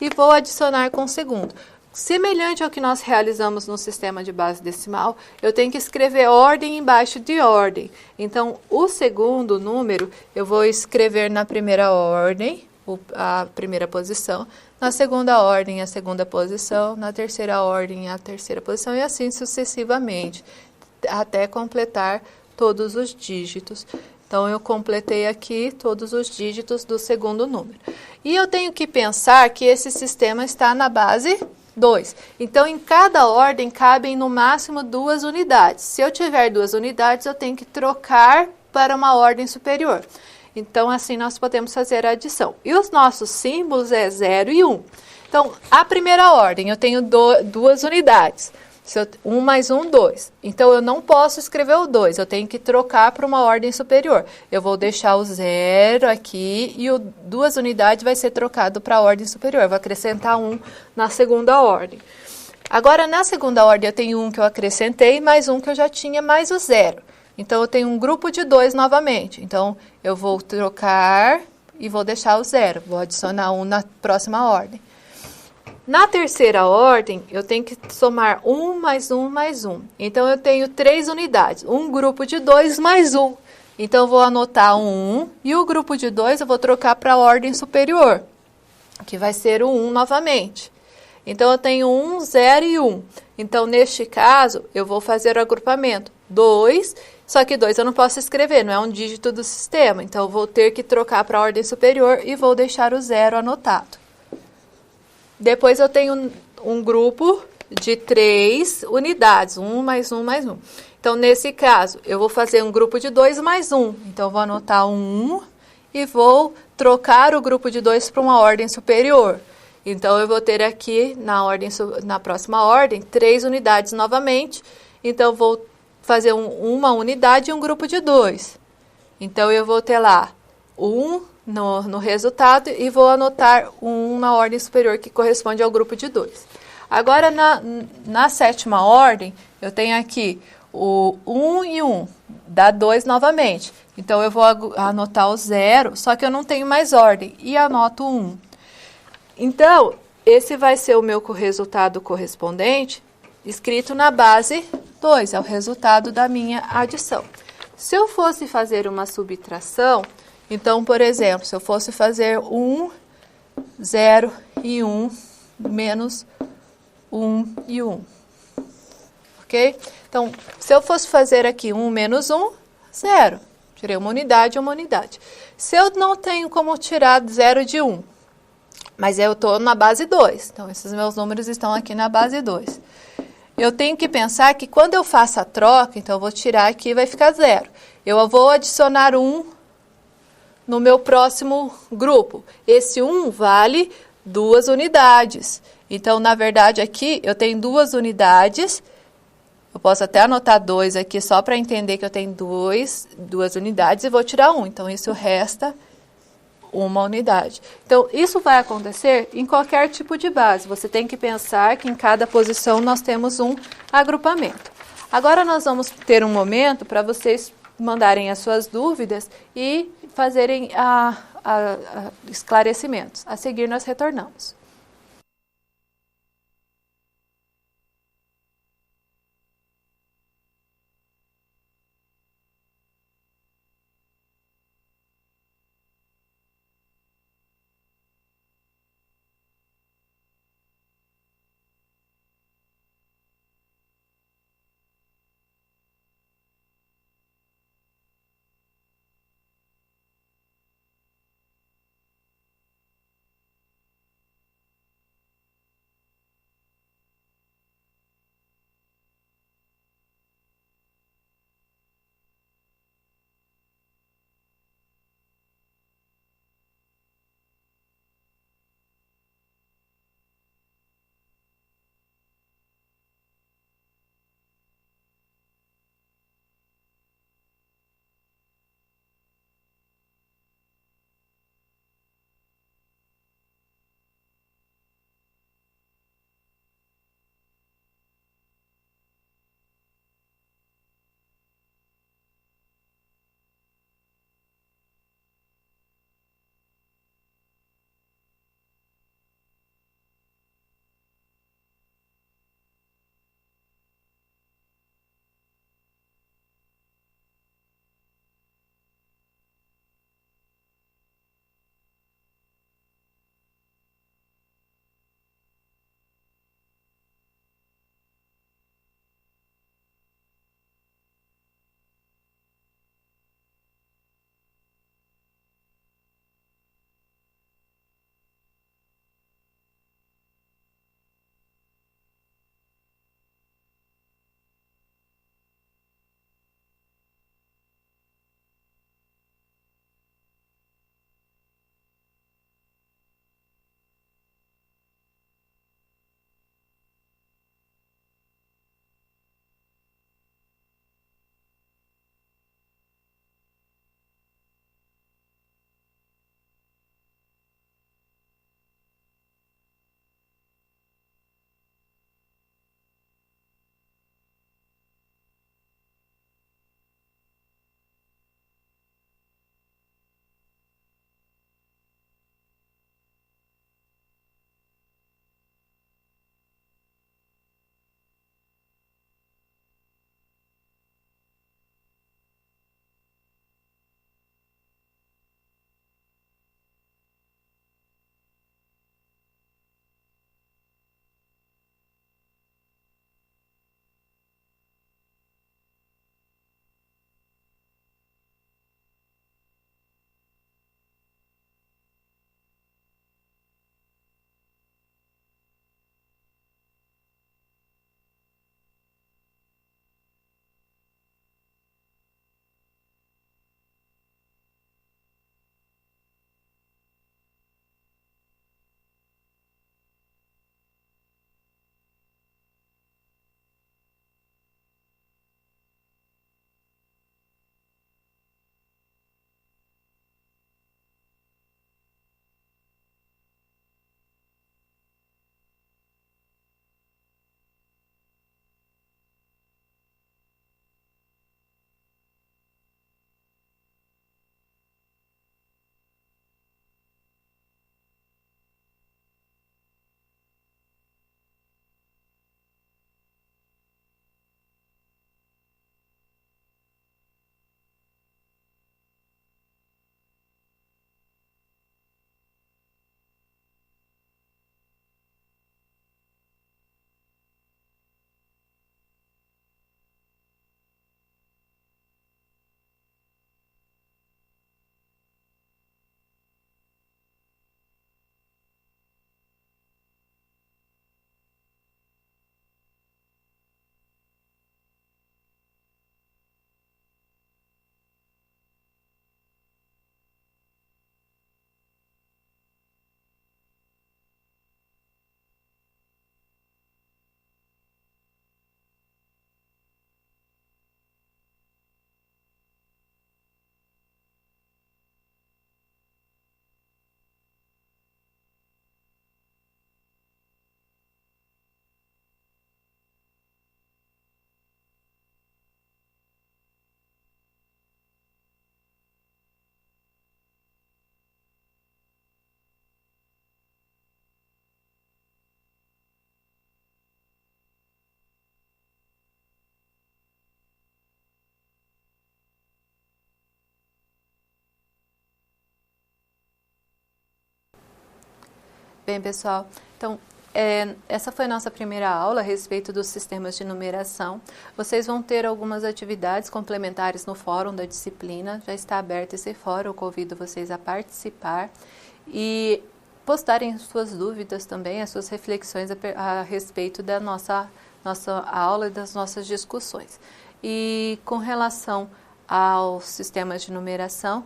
E vou adicionar com o segundo. Semelhante ao que nós realizamos no sistema de base decimal, eu tenho que escrever ordem embaixo de ordem. Então, o segundo número, eu vou escrever na primeira ordem, a primeira posição, na segunda ordem, a segunda posição, na terceira ordem, a terceira posição, e assim sucessivamente, até completar todos os dígitos. Então, eu completei aqui todos os dígitos do segundo número. E eu tenho que pensar que esse sistema está na base 2. Então, em cada ordem, cabem no máximo 2 unidades. Se eu tiver 2 unidades, eu tenho que trocar para uma ordem superior. Então, assim, nós podemos fazer a adição. E os nossos símbolos é 0 e 1. Então, a primeira ordem, eu tenho 2 unidades. 1 mais 1, 2. Então, eu não posso escrever o 2, eu tenho que trocar para uma ordem superior. Eu vou deixar o 0 aqui e o 2 unidades vai ser trocado para a ordem superior. Eu vou acrescentar 1 na segunda ordem. Agora, na segunda ordem, eu tenho 1 que eu acrescentei, mais 1 que eu já tinha, mais o 0. Então, eu tenho um grupo de 2 novamente. Então, eu vou trocar e vou deixar o 0. Vou adicionar 1 na próxima ordem. Na terceira ordem, eu tenho que somar 1 mais 1 mais 1. Então, eu tenho 3 unidades. Um grupo de 2 mais 1. Então, eu vou anotar 1 e o grupo de 2 eu vou trocar para a ordem superior, que vai ser o 1 novamente. Então, eu tenho 1, 0 e 1. Então, neste caso, eu vou fazer o agrupamento 2, só que 2 eu não posso escrever, não é um dígito do sistema. Então, eu vou ter que trocar para a ordem superior e vou deixar o 0 anotado. Depois eu tenho um grupo de 3 unidades, 1 mais 1 mais 1. Então, nesse caso, eu vou fazer um grupo de 2 mais 1. Então, eu vou anotar 1 e vou trocar o grupo de 2 para uma ordem superior. Então, eu vou ter aqui, na próxima ordem, 3 unidades novamente. Então, eu vou fazer uma unidade e um grupo de 2. Então, eu vou ter lá 1 no resultado e vou anotar 1 na ordem superior, que corresponde ao grupo de 2. Agora, na sétima ordem, eu tenho aqui o 1 e 1, dá 2 novamente. Então, eu vou anotar o 0, só que eu não tenho mais ordem, e anoto 1. Então, esse vai ser o meu resultado correspondente, escrito na base 2, é o resultado da minha adição. Se eu fosse fazer uma subtração, então, por exemplo, se eu fosse fazer 1, 0 e 1, menos 1 e 1, ok? Então, se eu fosse fazer aqui 1 menos 1, 0. Tirei uma unidade e uma unidade. Se eu não tenho como tirar 0 de 1, mas eu estou na base 2, então esses meus números estão aqui na base 2. Eu tenho que pensar que quando eu faço a troca, então eu vou tirar aqui e vai ficar 0. Eu vou adicionar 1 no meu próximo grupo. Esse 1 vale 2 unidades. Então, na verdade, aqui eu tenho 2 unidades. Eu posso até anotar 2 aqui só para entender que eu tenho 2 unidades e vou tirar 1. Então, isso resta 1 unidade. Então, isso vai acontecer em qualquer tipo de base. Você tem que pensar que em cada posição nós temos um agrupamento. Agora, nós vamos ter um momento para vocês mandarem as suas dúvidas e fazerem esclarecimentos. A seguir, nós retornamos. Bem, pessoal, então essa foi a nossa primeira aula a respeito dos sistemas de numeração. Vocês vão ter algumas atividades complementares no fórum da disciplina, já está aberto esse fórum, eu convido vocês a participar e postarem suas dúvidas também, as suas reflexões a respeito da nossa aula e das nossas discussões. E com relação aos sistemas de numeração,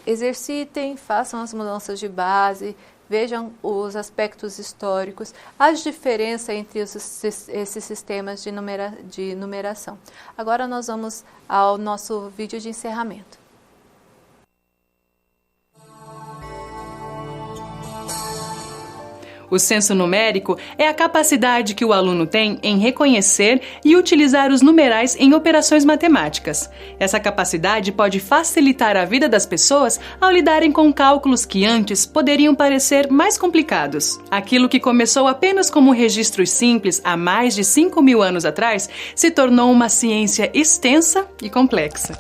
exercitem, façam as mudanças de base, vejam os aspectos históricos, as diferenças entre esses sistemas de numeração. Agora nós vamos ao nosso vídeo de encerramento. O senso numérico é a capacidade que o aluno tem em reconhecer e utilizar os numerais em operações matemáticas. Essa capacidade pode facilitar a vida das pessoas ao lidarem com cálculos que antes poderiam parecer mais complicados. Aquilo que começou apenas como registros simples há mais de 5.000 anos atrás se tornou uma ciência extensa e complexa.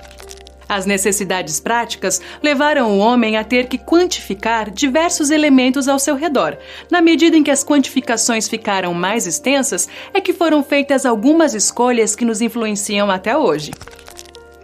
As necessidades práticas levaram o homem a ter que quantificar diversos elementos ao seu redor. Na medida em que as quantificações ficaram mais extensas, é que foram feitas algumas escolhas que nos influenciam até hoje.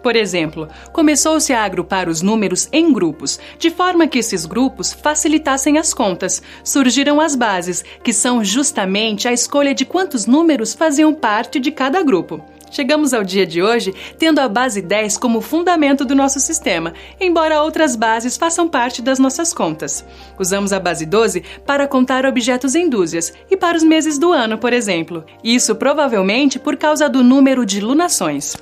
Por exemplo, começou-se a agrupar os números em grupos, de forma que esses grupos facilitassem as contas. Surgiram as bases, que são justamente a escolha de quantos números faziam parte de cada grupo. Chegamos ao dia de hoje tendo a base 10 como fundamento do nosso sistema, embora outras bases façam parte das nossas contas. Usamos a base 12 para contar objetos em dúzias e para os meses do ano, por exemplo. Isso provavelmente por causa do número de lunações.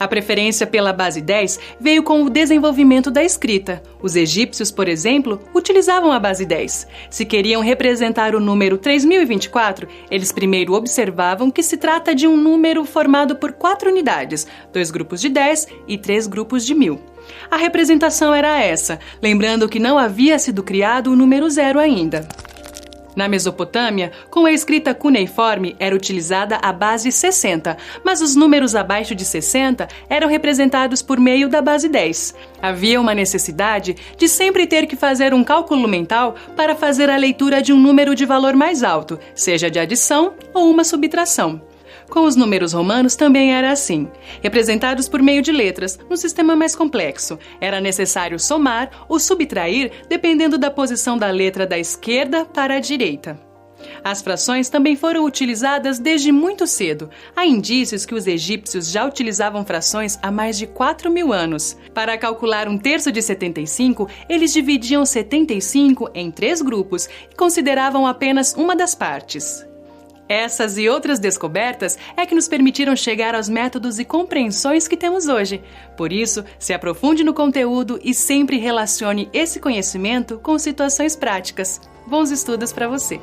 A preferência pela base 10 veio com o desenvolvimento da escrita. Os egípcios, por exemplo, utilizavam a base 10. Se queriam representar o número 3024, eles primeiro observavam que se trata de um número formado por 4 unidades, 2 grupos de 10 e 3 grupos de 1000. A representação era essa, lembrando que não havia sido criado o número 0 ainda. Na Mesopotâmia, com a escrita cuneiforme era utilizada a base 60, mas os números abaixo de 60 eram representados por meio da base 10. Havia uma necessidade de sempre ter que fazer um cálculo mental para fazer a leitura de um número de valor mais alto, seja de adição ou uma subtração. Com os números romanos também era assim. Representados por meio de letras, num sistema mais complexo, era necessário somar ou subtrair dependendo da posição da letra da esquerda para a direita. As frações também foram utilizadas desde muito cedo. Há indícios que os egípcios já utilizavam frações há mais de 4.000 anos. Para calcular 1/3 de 75, eles dividiam 75 em 3 grupos e consideravam apenas uma das partes. Essas e outras descobertas é que nos permitiram chegar aos métodos e compreensões que temos hoje. Por isso, se aprofunde no conteúdo e sempre relacione esse conhecimento com situações práticas. Bons estudos para você!